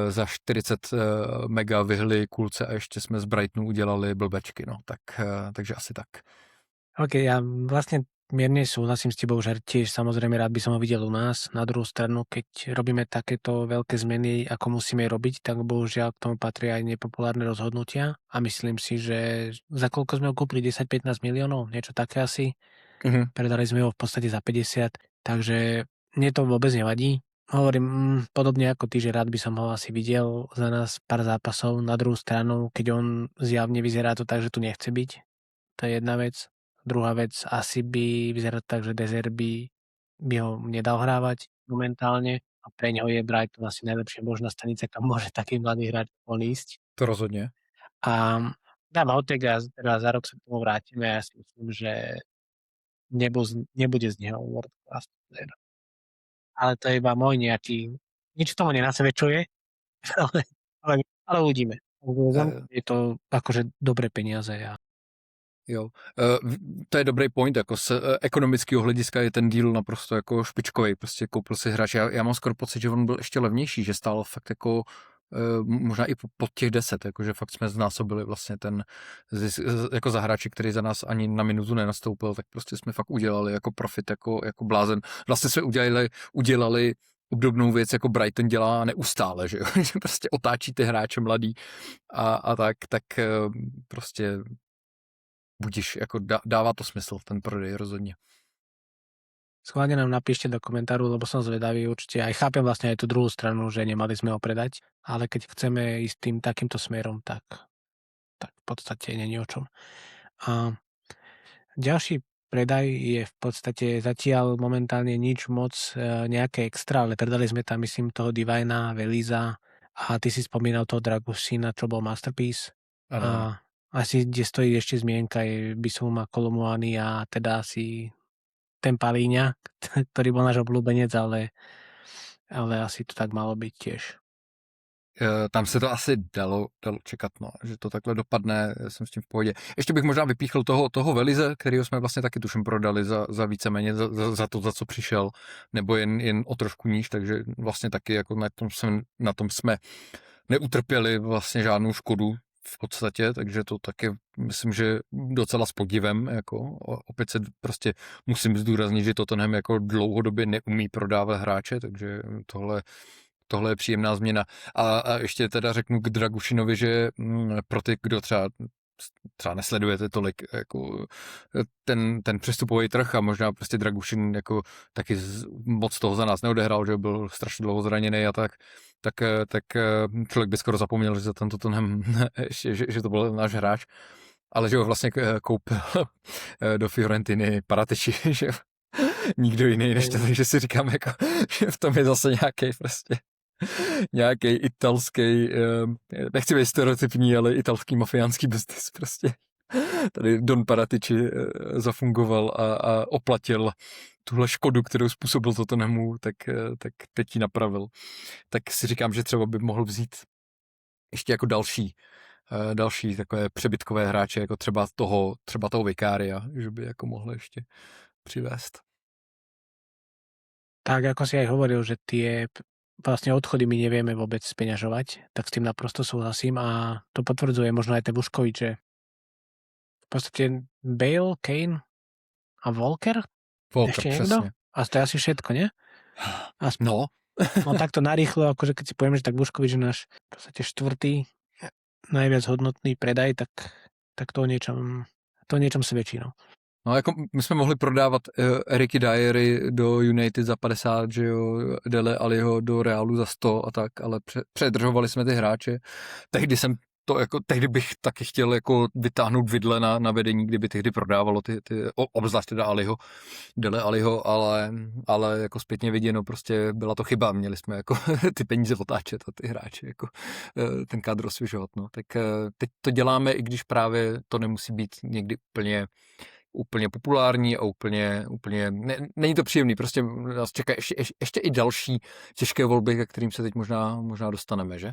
za 40 mega vyhli kulce a ještě jsme z Brightonu udělali blbečky, no, takže asi tak. OK, ja vlastne mierne súhlasím s tebou, že tiež samozrejme rád by som ho videl u nás. Na druhú stranu, keď robíme takéto veľké zmeny, ako musíme robiť, tak bohužiaľ k tomu patrí aj nepopulárne rozhodnutia a myslím si, že za koľko sme ho kúpili? 10-15 miliónov? Niečo také asi. Predali sme ho v podstate za 50, takže mne to vôbec nevadí. Hovorím podobne ako ty, že rád by som ho asi videl za nás pár zápasov. Na druhú stranu, keď on zjavne vyzerá to tak, že tu nechce byť, to je jedna vec. Druhá vec, asi by vyzerá tak, že De Zerbi by ho nedal hrávať momentálne a pre ňoho je Brighton asi najlepšia možná stanica, kam môže taký mladý hráč ísť. To rozhodne. A dáme hotek a teda za rok sa k tomu vrátime a ja si myslím, že nebude z neho world class player. Ale to je iba môj nejaký, nič tomu nenasvedčuje, ale uvidíme. Je to akože dobré peniaze. Jo, to je dobrý point, jako z ekonomického hlediska je ten deal naprosto jako špičkový, prostě koupil si hráč, já mám skoro pocit, že on byl ještě levnější, že stál fakt jako možná i pod těch 10, jakože fakt jsme znásobili vlastně ten jako za hráči, který za nás ani na minutu nenastoupil, tak prostě jsme fakt udělali jako profit, jako blázen. Vlastně jsme udělali obdobnou věc, jako Brighton dělá neustále, že jo, že prostě otáčí ty hráče mladý a tak prostě budíš, jako dává to smysl, ten prodej rozhodně. Schválne nám napíšte do komentáru, lebo som zvedavý určite. Aj chápem vlastne aj tú druhú stranu, že nemali sme ho predať, ale keď chceme ísť tým takýmto smerom, tak v podstate není o čom. A ďalší predaj je v podstate zatiaľ momentálne nič moc nejaké extra, ale predali sme tam, myslím, toho Divina, Veliza a ty si spomínal toho Dragusina, čo bol Masterpiece. Ano. A asi, kde stojí ešte zmienka, je Bissouma, Kolomuani a teda asi ten Palíňa, ktorý bol náš obľúbenec, ale asi to tak malo byť tiež. Tam se to asi dalo čekat, no, že to takhle dopadne, jsem s tím v pohodě. Ještě bych možná vypíchl toho Velize, kterýho jsme vlastně taky tuším prodali za víceméně za to, za co přišel, nebo jen o trošku níž, takže vlastně taky jako na tom jsme neutrpěli vlastně žádnou škodu v podstatě, takže to taky myslím, že docela s podivem, jako opět se prostě musím zdůraznit, že Tottenham jako dlouhodobě neumí prodávat hráče, takže tohle tohle je příjemná změna. A ještě teda řeknu k Dragušinovi, že pro ty, kdo třeba nesledujete tolik jako ten přestupový trh a možná prostě Dragušin jako taky moc toho za nás neodehrál, že byl strašně dlouho zraněný a tak člověk by skoro zapomněl, že za ten Tottenham, že to byl náš hráč, ale že ho vlastně koupil do Fiorentiny Paratici, že jo. Nikdo jiný než to, takže si říkám, jako, že v tom je zase nějaký italský, nechci být stereotypní, ale italský mafiánský biznis prostě. Tady Don Paratici zafungoval a oplatil tuhle škodu, kterou způsobil Tottenhamu, tak teď ji napravil. Tak si říkám, že třeba by mohl vzít ještě jako další takové přebytkové hráče, jako třeba toho Vicaria, že by jako mohl ještě přivést. Tak ako si aj hovoril, že tie vlastne odchody my nevieme vôbec speňažovať, tak s tým naprosto súhlasím a to potvrdzuje možno aj ten Vuškovič, že v podstate Bale, Kane a Walker? Ešte niekto? Přesně. A to je asi všetko, nie? No. No takto narýchlo, akože keď si poviem, že tak Vuškovič je náš v podstate štvrtý najviac hodnotný predaj, tak to o niečom svedčí, no. No, jako my jsme mohli prodávat Eriky Dyery do United za 50, že jo, Dele Alliho do Realu za 100 a tak, ale předržovali jsme ty hráče. Tehdy bych taky chtěl jako vytáhnout vidle na vedení, kdyby tehdy prodávalo ty obzvlášť teda Dele Alliho, ale jako zpětně viděno, prostě byla to chyba, měli jsme jako ty peníze otáčet a ty hráče, jako ten kádr osvěžovat, no. Tak teď to děláme, i když právě to nemusí být někdy úplně populární a úplně není to příjemný, prostě nás čeká ještě i další těžké volby, ke kterým se teď možná dostaneme, že?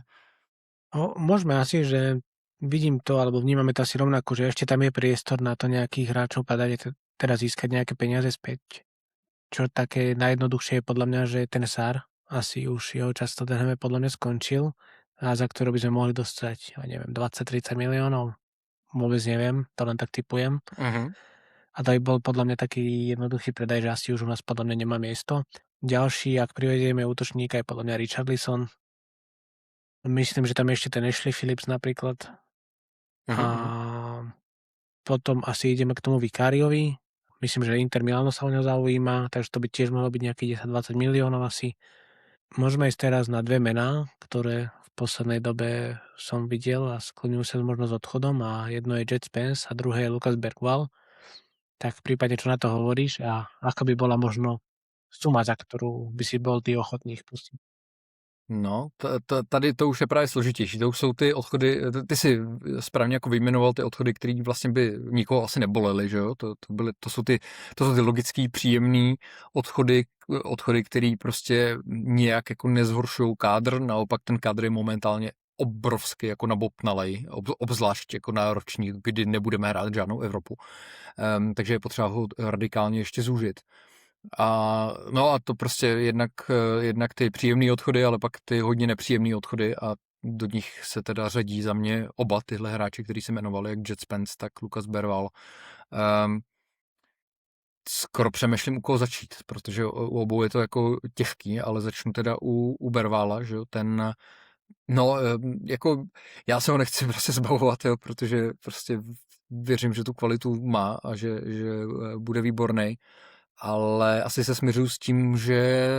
No, môžeme asi, že vidím to, alebo vnímame to asi rovnako, že ešte tam je priestor na to nejakých hráčov padať, teda získať nejaké peniaze späť. Čo také najjednoduchšie je podľa mňa, že ten Sár asi už jeho čas to podľa mňa skončil a za ktorú by sme mohli dostať, ja neviem, 20-30 miliónov. Vôbec neviem, to len tak typujem. Uh-huh. A to by bol podľa mňa taký jednoduchý predaj, že asi už u nás podľa mňa nemá miesto. Ďalší, ak privedieme útočníka, je podľa mňa Richarlison. Myslím, že tam ešte ten Ashley Phillips napríklad. A potom asi ideme k tomu Vicáriovi. Myslím, že Inter Milano sa o ňo zaujíma, takže to by tiež mohlo byť nejakých 10-20 miliónov asi. Môžeme ísť teraz na dve mená, ktoré v poslednej dobe som videl a skloňujú sa možno s odchodom a jedno je Jet Spence a druhé je Lucas Bergwall. Tak v prípade, čo na to hovoríš a ako by bola možno suma, za ktorú by si bol ty ochotný ich pustiť? No, tady to už je právě složitější. To už jsou ty odchody, ty si správně jako vyjmenoval ty odchody, které vlastně by nikoho asi nebolely, že jo? To jsou ty logický, příjemný odchody, které prostě nějak jako nezhoršují kádr, naopak ten kádr je momentálně obrovsky jako nabobtnalej, obzvlášť jako na ročník, kdy nebudeme hrát žádnou Evropu. Takže je potřeba ho radikálně ještě zúžit. A to prostě jednak ty příjemné odchody, ale pak ty hodně nepříjemné odchody a do nich se teda řadí za mě oba tyhle hráči, který se jmenovali, jak Jet Spence, tak Lucas Bergwall. Skoro přemýšlím, u koho začít, protože u obou je to jako těžký, ale začnu teda u Bergwalla, že jo, jako já se ho nechci prostě zbavovat, jo, protože prostě věřím, že tu kvalitu má a že bude výborný. Ale asi se smiřuju s tím, že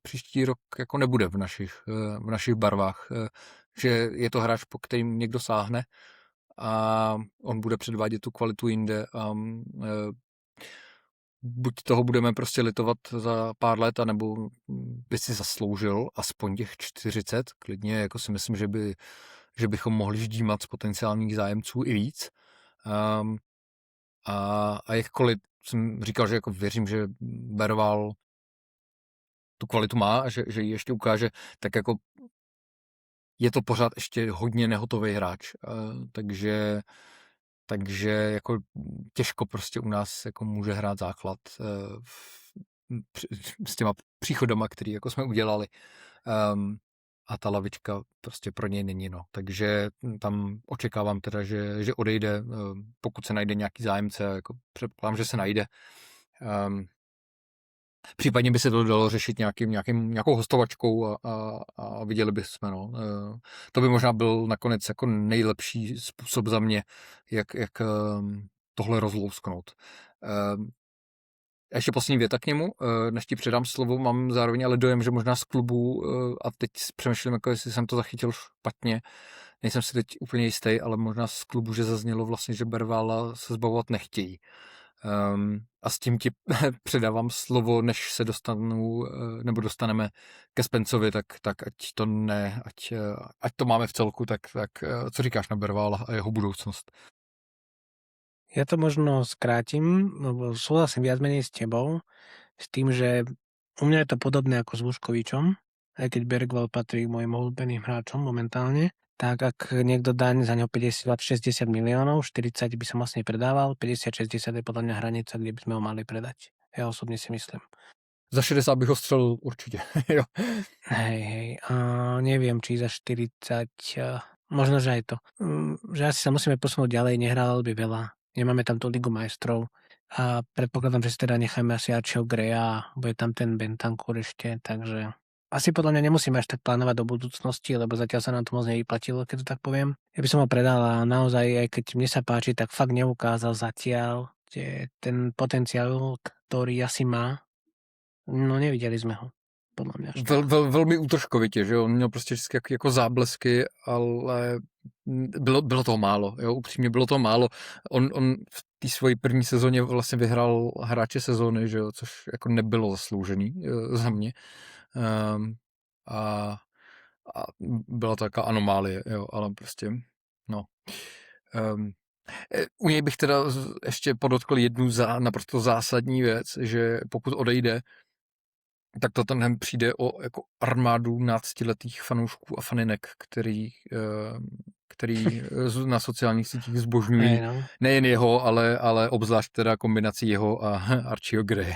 příští rok jako nebude v našich barvách, že je to hráč, po kterým někdo sáhne a on bude předvádět tu kvalitu jinde a buď toho budeme prostě litovat za pár let, anebo by si zasloužil aspoň těch 40, klidně, jako si myslím, že bychom mohli ždímat z potenciálních zájemců i víc. A jakkoliv jsem říkal, že jako věřím, že Bergwall tu kvalitu má a že ji ještě ukáže, tak jako je to pořád ještě hodně nehotový hráč. Takže jako těžko prostě u nás jako může hrát základ s těma příchodama, který jako jsme udělali. A ta lavička prostě pro něj není, no. Takže tam očekávám teda, že odejde, pokud se najde nějaký zájemce, jako předpokládám, že se najde. Případně by se to dalo řešit nějakou hostovačkou a viděli bychom, no. To by možná byl nakonec jako nejlepší způsob za mě, jak tohle rozlousknout. A ještě poslední věta k němu, než ti předám slovo, mám zároveň ale dojem, že možná z klubu, a teď přemýšlím, jako jestli jsem to zachytil špatně, nejsem si teď úplně jistý, ale možná z klubu, že zaznělo vlastně, že Bervála se zbavovat nechtějí. A s tím ti předávám slovo, než se nebo dostaneme ke Spencovi, tak ať to máme v celku, tak co říkáš na Bervála a jeho budoucnost? Ja to možno skrátim, lebo súhlasím viac menej s tebou, s tým, že u mňa je to podobné ako s Vuškovičom, aj keď Bergvall patrí k mojim obľúbeným hráčom momentálne, tak ak niekto dá za neho 50-60 miliónov, 40 by som vlastne predával, 50-60 je podľa mňa hranica, kde by sme ho mali predať. Ja osobne si myslím. Za 60 bych ho střelil určite. Jo. Hej, neviem, či za 40, možno, že aj to. Že asi sa musíme posunúť ďalej, nehral by veľa. Nemáme tam tú Ligu majstrov a predpokladám, že si teda necháme asi Archieho Greya a bude tam ten Bentancur ešte, takže asi podľa mňa nemusíme až tak plánovať do budúcnosti, lebo zatiaľ sa nám to moc nevyplatilo, keď to tak poviem. Ja by som ho predal a naozaj, aj keď mne sa páči, tak fakt neukázal zatiaľ ten potenciál, ktorý asi má. No nevideli sme ho. Podľa mňa až tak. Velmi útržkovitě, že jo, on měl prostě vždycky jako záblesky, ale bylo toho málo, jo, upřímně bylo toho málo. On v té svojí první sezóně vlastně vyhrál hráče sezóny, že jo, což jako nebylo zasloužený za mě. A byla to taková anomálie, jo, ale prostě, no. U něj bych teda ještě podotkl jednu naprosto zásadní věc, že pokud odejde, tak to tenhle přijde o jako armádu náctiletých fanoušků a faninek, který na sociálních sítích zbožňují nejen jeho, ale obzvlášť teda kombinací jeho a Archieho Greya.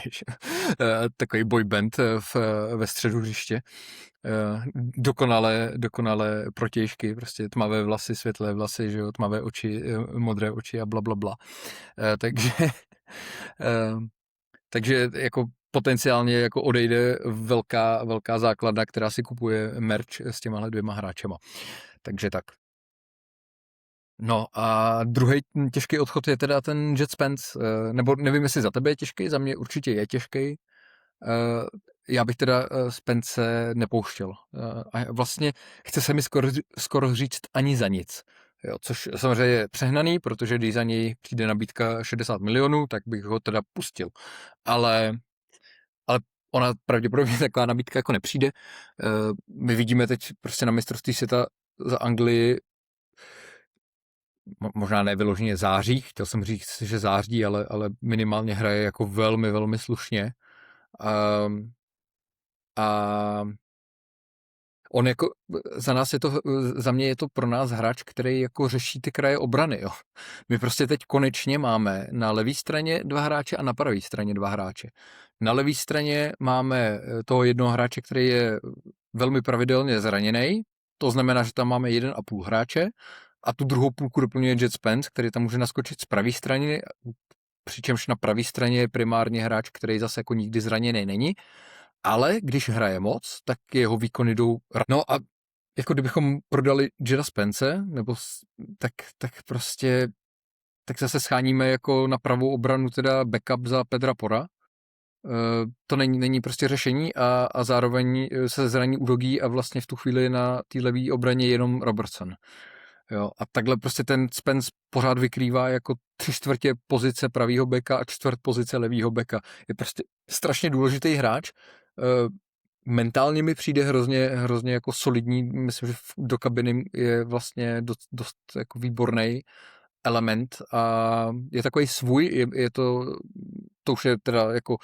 Takový boyband ve středu hřiště. Dokonale protějšky, prostě tmavé vlasy, světlé vlasy, že jo, tmavé oči, modré oči a blablabla. Takže jako potenciálně jako odejde velká základna, která si kupuje merch s těmahle dvěma hráčema. Takže tak. No a druhý těžký odchod je teda ten Jet Spence, nebo nevím, jestli za tebe je těžký, za mě určitě je těžký. Já bych teda Spence nepouštěl. A vlastně chce se mi skoro říct ani za nic. Jo, což samozřejmě je přehnaný, protože když za něj přijde nabídka 60 milionů, tak bych ho teda pustil. Ale ona pravděpodobně taková nabídka jako nepřijde. My vidíme teď prostě na mistrovství světa za Anglii, možná ne vyloženě září, chtěl jsem říct, že září, ale minimálně hraje jako velmi, velmi slušně. A on jako, za mě je to pro nás hráč, který jako řeší ty kraje obrany, jo. My prostě teď konečně máme na levé straně 2 hráče a na pravé straně 2 hráče. Na levé straně máme toho jednoho hráče, který je velmi pravidelně zraněný, to znamená, že tam máme 1,5 hráče a tu druhou půlku doplňuje Jet Spence, který tam může naskočit z pravé strany, přičemž na pravé straně je primárně hráč, který zase jako nikdy zraněný není. Ale když hraje moc, tak jeho výkony jdou... No a jako kdybychom prodali Jeda Spence, nebo tak prostě tak zase scháníme jako na pravou obranu teda backup za Pedra Pora. To není prostě řešení a zároveň se zraní Udogie a vlastně v tu chvíli na té levé obraně jenom Robertson. Jo, a takhle prostě ten Spence pořád vykrývá jako 3/4 pozice pravýho beka a 1/4 pozice levýho beka. Je prostě strašně důležitý hráč. Mentálně mi přijde hrozně jako solidní. Myslím, že do kabiny je vlastně dost jako výborný element a je takový svůj, je to už je teda jako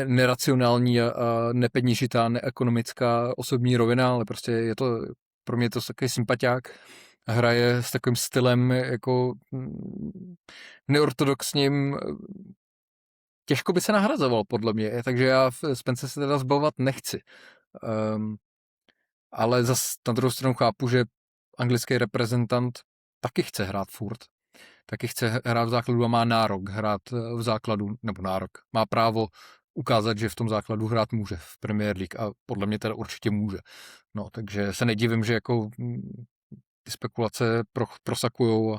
neracionální a nepeněžitá, neekonomická osobní rovina, ale prostě je to pro mě to takový sympatiák. Hraje s takovým stylem jako neortodoxním, těžko by se nahrazoval podle mě, takže já Spence se teda zbavovat nechci. Ale zas na druhou stranu chápu, že anglický reprezentant taky chce hrát furt. Taky chce hrát v základu a má nárok hrát v základu, nebo nárok. Má právo ukázat, že v tom základu hrát může v Premier League a podle mě teda určitě může. No, takže se nedivím, že jako ty spekulace prosakujou,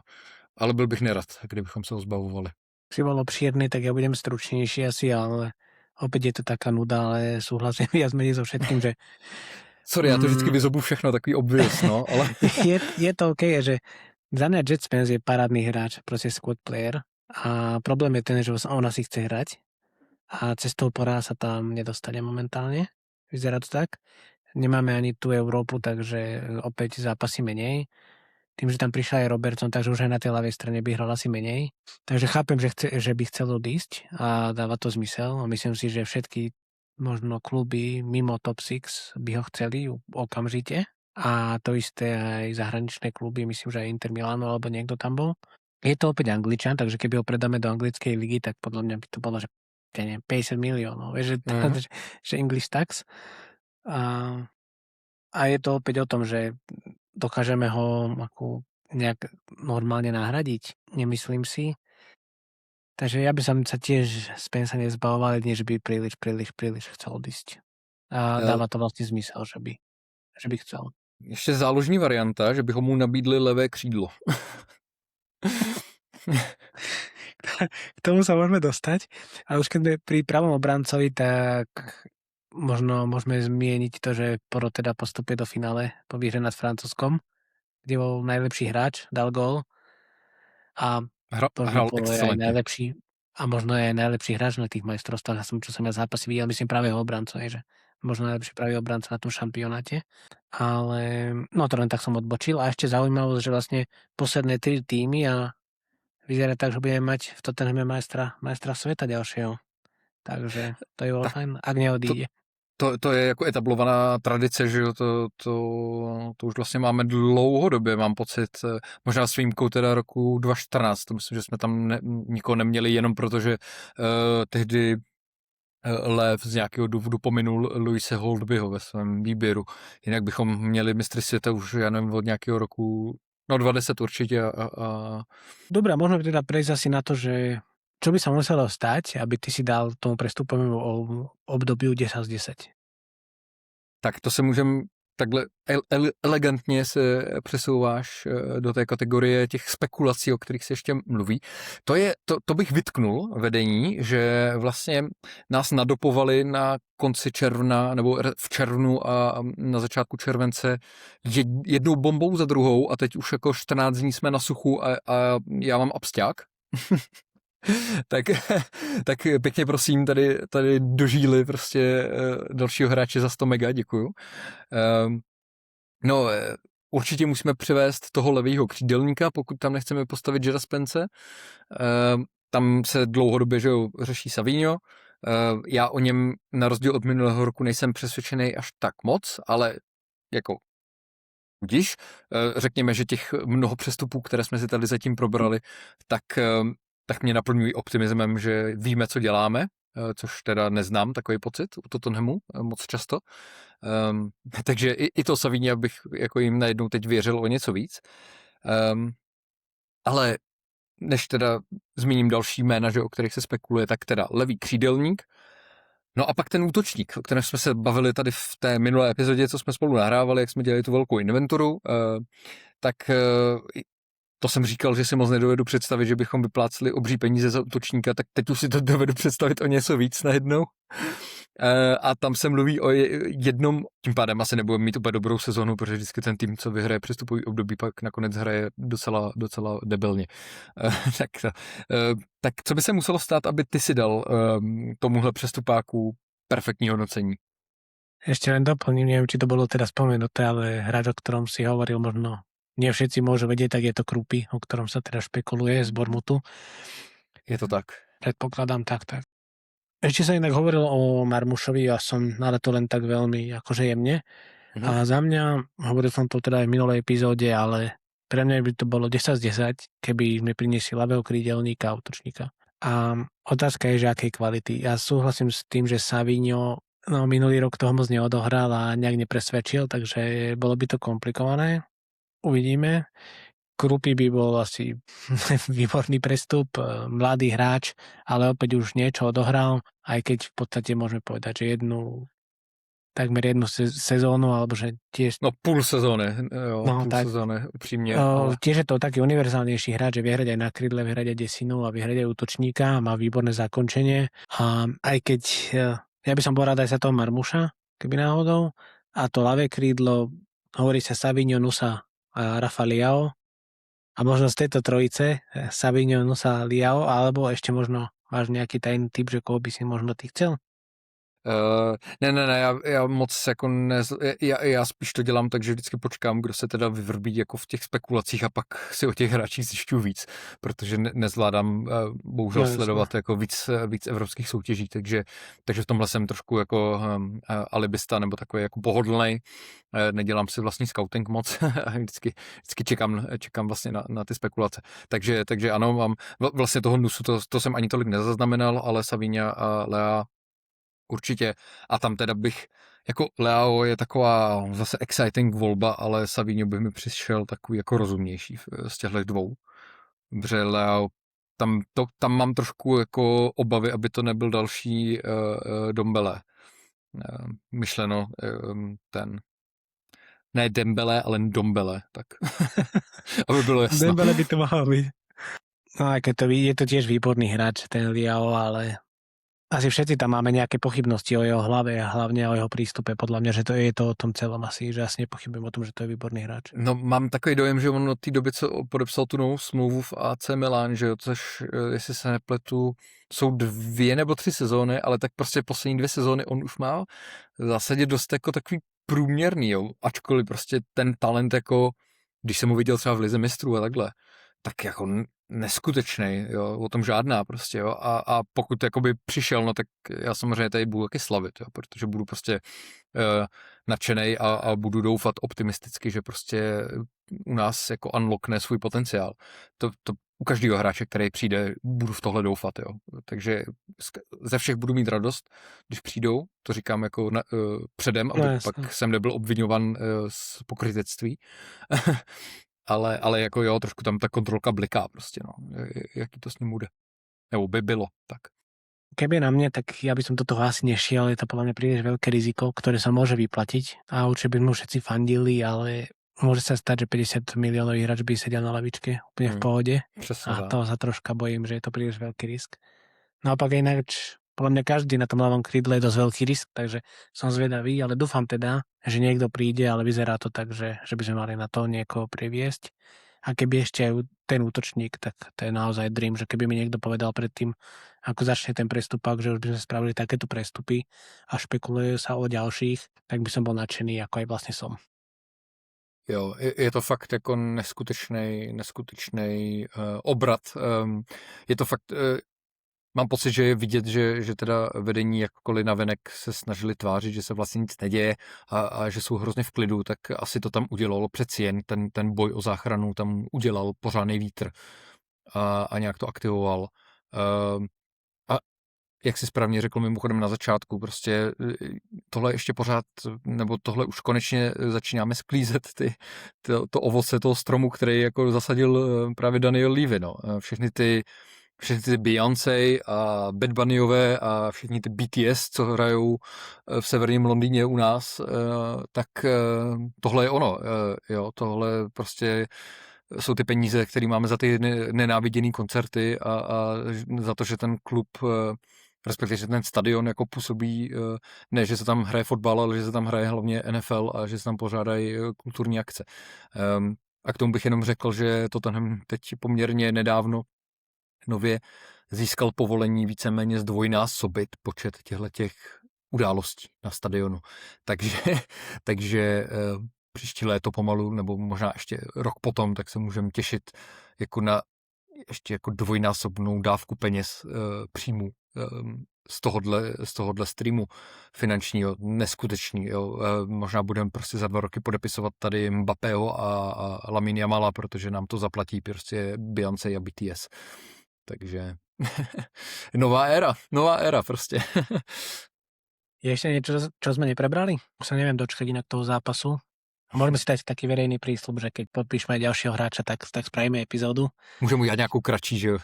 ale byl bych nerad, kdybychom se ho zbavovali. Si bolo příjemný, tak ja budem stručnejší asi, ale opäť je to taká nuda, ale súhlasím viac menej so všetkým, že Sorry, já to vždycky vyzobu všechno, takový obvious, no, ale... je to OK, že za mňa Jet Spence je parádny hráč, proste squad player a problém je ten, že ona si chce hrať a cez toho porá sa tam nedostane momentálne. Vyzerá to tak. Nemáme ani tú Európu, takže opäť zápasy menej. Tým, že tam prišiel aj Robertson, takže už aj na tej ľavej strane by hral asi menej. Takže chápem, že by chcel odísť a dáva to zmysel. A myslím si, že všetky možno kluby mimo top 6 by ho chceli okamžite. A to isté aj zahraničné kluby, myslím, že aj Inter Milano alebo niekto tam bol. Je to opäť Angličan, takže keby ho predáme do anglickej ligy, tak podľa mňa by to bolo, že ja neviem, 50 miliónov, vieš, že English tax. A je to opäť o tom, že dokážeme ho ako nejak normálne nahradiť. Nemyslím si. Takže ja by som sa tiež Spensa nezbavoval, nie že by príliš chcel odísť. A dáva to vlastne zmysel, že by chcel. Ještě záložní varianta, že bychom mu nabídli levé křídlo. K tomu sa môžeme dostať. A už keď sme pri pravom obrancovi, tak možno môžeme zmieniť to, že Poro teda postupuje do finále po výhre nad Francúzskom, kde bol najlepší hráč, dal gól a hral je aj najlepší a možno je aj najlepší hráč na tých majstrovstvách, čo som ja zápasy videl, myslím práve obrancu, že možno najlepší pravý obranca na tom šampionáte. Ale no to len tak som odbočil a ešte zaujímavosť, že vlastne posledné 3 týmy a vyzerá tak, že budeme mať v Tottenhame majstra sveta ďalšieho. Takže to je bolo fajn, ak neodíde. To je jako etablovaná tradice, že jo, to už vlastně máme dlouhodobě, mám pocit, možná s výjimkou teda roku 2014, to myslím, že jsme tam nikoho neměli jenom protože tehdy Lev z nějakého důvodu pominul Luise Holtbyho ve svém výběru. Jinak bychom měli mistry světa už, já nevím, od nějakého roku, no 20 určitě Dobrá, môžeme teda prejsť asi na to, že čo by sa muselo stať, aby ty si dal tomu prestupovému obdobiu 10 z 10? Tak to se můžeme takhle elegantně se přesouváš do té kategorie těch spekulací, o kterých se ještě mluví. To bych vytknul vedení, že vlastně nás nadopovali na konci června nebo v červnu a na začátku července jednou bombou za druhou a teď už jako 14 dní jsme na suchu a já mám absťák. tak pěkně prosím tady do žíly prostě dalšího hráče za 100 mega, děkuju. No, určitě musíme přivést toho levýho křídelníka, pokud tam nechceme postavit Jeda Spence. Tam se dlouhodobě řeší Savinho. Já o něm na rozdíl od minulého roku nejsem přesvědčený až tak moc, ale jako budíš. Řekněme, že těch mnoho přestupů, které jsme si tady zatím probrali, tak mě naplňují optimismem, že víme, co děláme, což teda neznám takový pocit u Tottenhamu moc často. Takže i to Savinha bych jako jim najednou teď věřil o něco víc. Ale než teda zmíním další jména, o kterých se spekuluje, tak teda levý křídelník, no a pak ten útočník, o kterém jsme se bavili tady v té minulé epizodě, co jsme spolu nahrávali, jak jsme dělali tu velkou inventuru, tak to jsem říkal, že si moc nedovedu představit, že bychom vypláceli obří peníze za útočníka, tak teď už si to dovedu představit o něco víc najednou. A tam se mluví o jednom, tím pádem asi nebudeme mít úplně dobrou sezonu, protože vždycky ten tým, co vyhraje přestupový období, pak nakonec hraje docela debilně. Tak co by se muselo stát, aby ty si dal tomuhle přestupáku perfektní hodnocení? Ešte len doplním, neviem, či to bolo teda spomenuté, ale hráč, o ktorom si hovoril, možno nie všetci môžu vedieť, tak je to Krupy, o ktorom sa teda špekuluje z Bournemouthu. Je to tak. Predpokladám tak. Ešte sa inak hovorilo o Marmušovi, ale to len tak veľmi akože jemne. A za mňa, hovoril som to teda aj v minulej epizóde, ale pre mňa by to bolo 10 z 10, keby sme priniesli ľavého krídelníka a útočníka. A otázka je, že akej kvality. Ja súhlasím s tým, že Savinho minulý rok toho moc neodohral a nejak nepresvedčil, takže bolo by to komplikované. Uvidíme. Krupy by bol asi výborný prestup, mladý hráč, ale opäť už niečo odohral, aj keď v podstate môžeme povedať, že takmer jednu sezónu, alebo že tiež... No půl sezóny, jo, No, půl tak, sezóny, upřímně, ale... Tiež je to taký univerzálnejší hráč, že vie hrať aj na krídle, vie hrať aj desinu a vie hrať aj útočníka, má výborné zakončenie. A aj keď ja by som bol rád aj za toho Marmuša, keby náhodou, a to ľavé krídlo, hovorí sa Savinho, Nusa a Rafa Leao. A možno z tejto trojice, Savinho, Nusa, Leao, alebo ešte možno máš nejaký tajný typ, že koho by si možno ty chcel? Ne, já moc jako já spíš to dělám tak, že vždycky počkám, kdo se teda vyvrbí jako v těch spekulacích a pak si o těch hráčích zjišťuju víc, protože nezvládám bohužel sledovat jako víc evropských soutěží, takže v tomhle jsem trošku jako alibista nebo takový jako pohodlnej, nedělám si vlastní scouting moc a vždycky čekám vlastně na ty spekulace. Takže ano, mám vlastně toho Nusu, to jsem ani tolik nezaznamenal, ale Savinha a Lea určitě. A tam teda bych, jako Leao je taková zase exciting volba, ale Savinho by mi přišel takový jako rozumnější z těchto dvou. Protože Leao, tam mám trošku jako obavy, aby to nebyl další Dombele. Myšleno ne Dembele, ale Dombele, tak. Aby bylo jasno. Dembele by to mohol byť. No aj keď je to tiež výborný hráč, ten Leao, ale asi všetci tam máme nejaké pochybnosti o jeho hlave a hlavne o jeho prístupe. Podľa mňa, že to je to o tom celom asi, že asi nepochybujem o tom, že to je výborný hráč. No mám takový dojem, že on od té doby, co podepsal tu novou smlouvu v AC Milan, že jo, což, jestli se nepletu, jsou 2 nebo 3 sezóny, ale tak prostě poslední 2 sezóny on už má v zásadě dost jako takový průměrný, jo, ačkoliv prostě ten talent jako, když jsem ho viděl třeba v Lize mistrů a takhle, tak jako neskutečný, jo, o tom žádná prostě, jo, a pokud jakoby přišel, no tak já samozřejmě tady budu taky slavit, jo, protože budu prostě nadšenej a budu doufat optimisticky, že prostě u nás jako unlockne svůj potenciál. To u každého hráče, který přijde, budu v tohle doufat, jo. Takže ze všech budu mít radost, když přijdou, to říkám jako předem, aby pak jsem nebyl obviňovan z pokrytectví. ale jako jo, trošku tam ta kontrolka bliká prostě, no. Jaký to s ním bude. Nebo by bylo, tak. Keby na mne, tak ja by som do toho asi nešiel, je to podľa mňa príliš veľké riziko, ktoré sa môže vyplatiť a určite by mu všetci fandili, ale môže sa stať, že 50 miliónový hráč by sedel na lavičke úplne v pohode. Přesně a toho sa troška bojím, že je to príliš veľký risk. Naopak ináč, podľa mňa každý na tom ľavom krídle je dosť veľký risk, takže som zvedavý, ale dúfam teda, že niekto príde, ale vyzerá to tak, že by sme mali na to niekoho priviesť. A keby ešte aj ten útočník, tak to je naozaj dream, že keby mi niekto povedal predtým, ako začne ten prestupak, že už by sme spravili takéto prestupy a špekuluje sa o ďalších, tak by som bol nadšený, ako aj vlastne som. Jo, je to fakt jako neskutečný obrat. Je to fakt, mám pocit, že je vidět, že teda vedení jakkoliv navenek se snažili tvářit, že se vlastně nic neděje a že jsou hrozně v klidu, tak asi to tam udělalo přeci jen ten boj o záchranu, tam udělal pořádný vítr a nějak to aktivoval. A jak si správně řekl mimochodem na začátku, prostě tohle ještě pořád, nebo tohle už konečně začínáme sklízet to ovoce toho stromu, který jako zasadil právě Daniel Levy, no. Všechny ty Beyoncé a Bad Bunnyové a všichni ty BTS, co hrajou v severním Londýně u nás, tak tohle je ono, jo, tohle prostě jsou ty peníze, které máme za ty nenáviděný koncerty a za to, že ten klub, respektive, že ten stadion jako působí, ne, že se tam hraje fotbal, ale že se tam hraje hlavně NFL a že se tam pořádají kulturní akce. A k tomu bych jenom řekl, že Tottenham teď poměrně nedávno nově získal povolení víceméně zdvojnásobit počet těchto událostí na stadionu. Takže příští léto pomalu, nebo možná ještě rok potom, tak se můžeme těšit jako na ještě jako dvojnásobnou dávku peněz příjmů z tohohle streamu finančního, neskutečný. Jo. Možná budeme prostě za 2 roky podepisovat tady Mbappého a Lamine Yamala, protože nám to zaplatí prostě Beyoncé a BTS. Takže nová éra prostě. Je ešte niečo, čo sme neprebrali? Už sa neviem dočkať inak toho zápasu. A môžeme si dať taký verejný prísľub, že keď podpíšeme ďalšieho hráča, tak spravíme epizódu. Můžeme udělat nějakou kratší, že jo,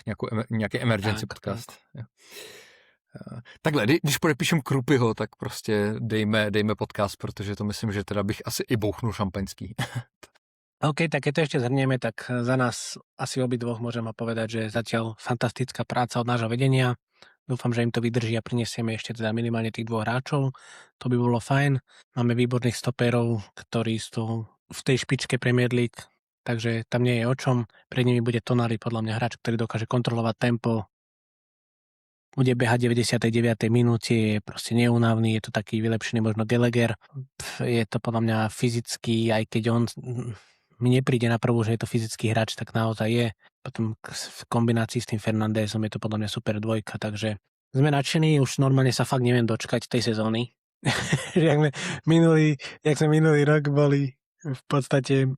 nějaký emergency Tak, podcast. Jo. Takhle, když podepíšem Krupyho, tak prostě dejme podcast, protože to myslím, že teda bych asi i bouchnul šampaňský. OK, tak keď to ešte zhrnieme, tak za nás asi obidvoch môžeme povedať, že zatiaľ fantastická práca od nášho vedenia. Dúfam, že im to vydrží a prinesieme ešte teda minimálne tých 2 hráčov. To by bolo fajn. Máme výborných stopérov, ktorí sú v tej špičke Premier League, takže tam nie je o čom. Pred nimi bude Tonali, podľa mňa hráč, ktorý dokáže kontrolovať tempo, bude behať 99. minúte, je proste neúnavný, je to taký vylepšený možno Gallagher. Je to podľa mňa fyzický, aj keď on mi nepríde na prvú, že je to fyzický hráč, tak naozaj je. Potom v kombinácii s tým Fernandézom je to podľa mňa super dvojka, takže sme nadšení, už normálne sa fakt neviem dočkať tej sezóny. Jak sme minulý rok boli v podstate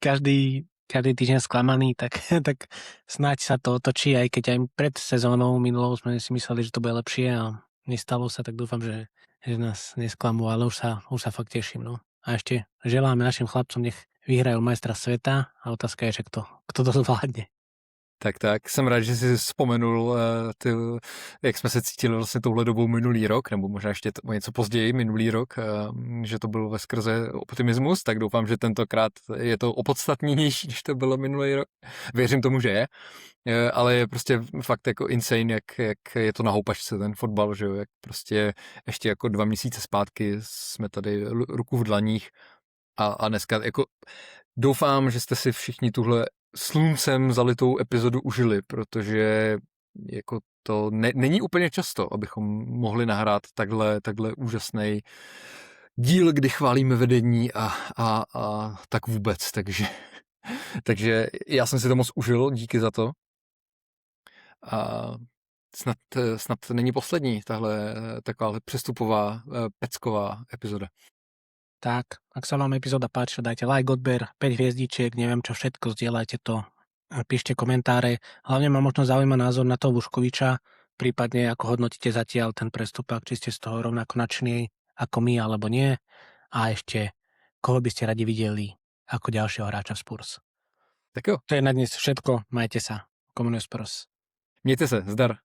každý týždeň sklamaný, tak snáď sa to otočí, aj keď aj pred sezónou minulou sme si mysleli, že to bude lepšie a nestalo sa, tak dúfam, že nás nesklamú, ale už sa fakt teším. No. A ešte želáme našim chlapcom, nech vyhrajú majstra sveta a otázka je, že kto to zvládne. Tak, jsem rád, že jsi vzpomenul, jak jsme se cítili vlastně touhle dobou minulý rok, nebo možná ještě něco později minulý rok, že to byl veskrze optimismus, tak doufám, že tentokrát je to opodstatnější, než to bylo minulý rok. Věřím tomu, že je, ale je prostě fakt jako insane, jak je to na houpačce ten fotbal, že jo, jak prostě ještě jako 2 měsíce zpátky jsme tady ruku v dlaních a dneska jako doufám, že jste si všichni tuhle sluncem zalitou epizodu užili, protože jako to není úplně často, abychom mohli nahrát takhle úžasný díl, kdy chválíme vedení a tak vůbec, takže já jsem si to moc užil, díky za to. A snad není poslední tahle taková přestupová pecková epizoda. Tak, ak sa vám epizóda páčila, dajte like, odber, 5 hviezdičiek, neviem čo všetko, zdieľajte to, píšte komentáre. Hlavne ma možno zaujíma názor na toho Vuškoviča, prípadne ako hodnotíte zatiaľ ten prestupak, či ste z toho rovnako nadšení ako my, alebo nie. A ešte, koho by ste radi videli ako ďalšieho hráča v Spurs. Tak jo. To je na dnes všetko, majte sa. Komunius Pros. Mějte se, zdar.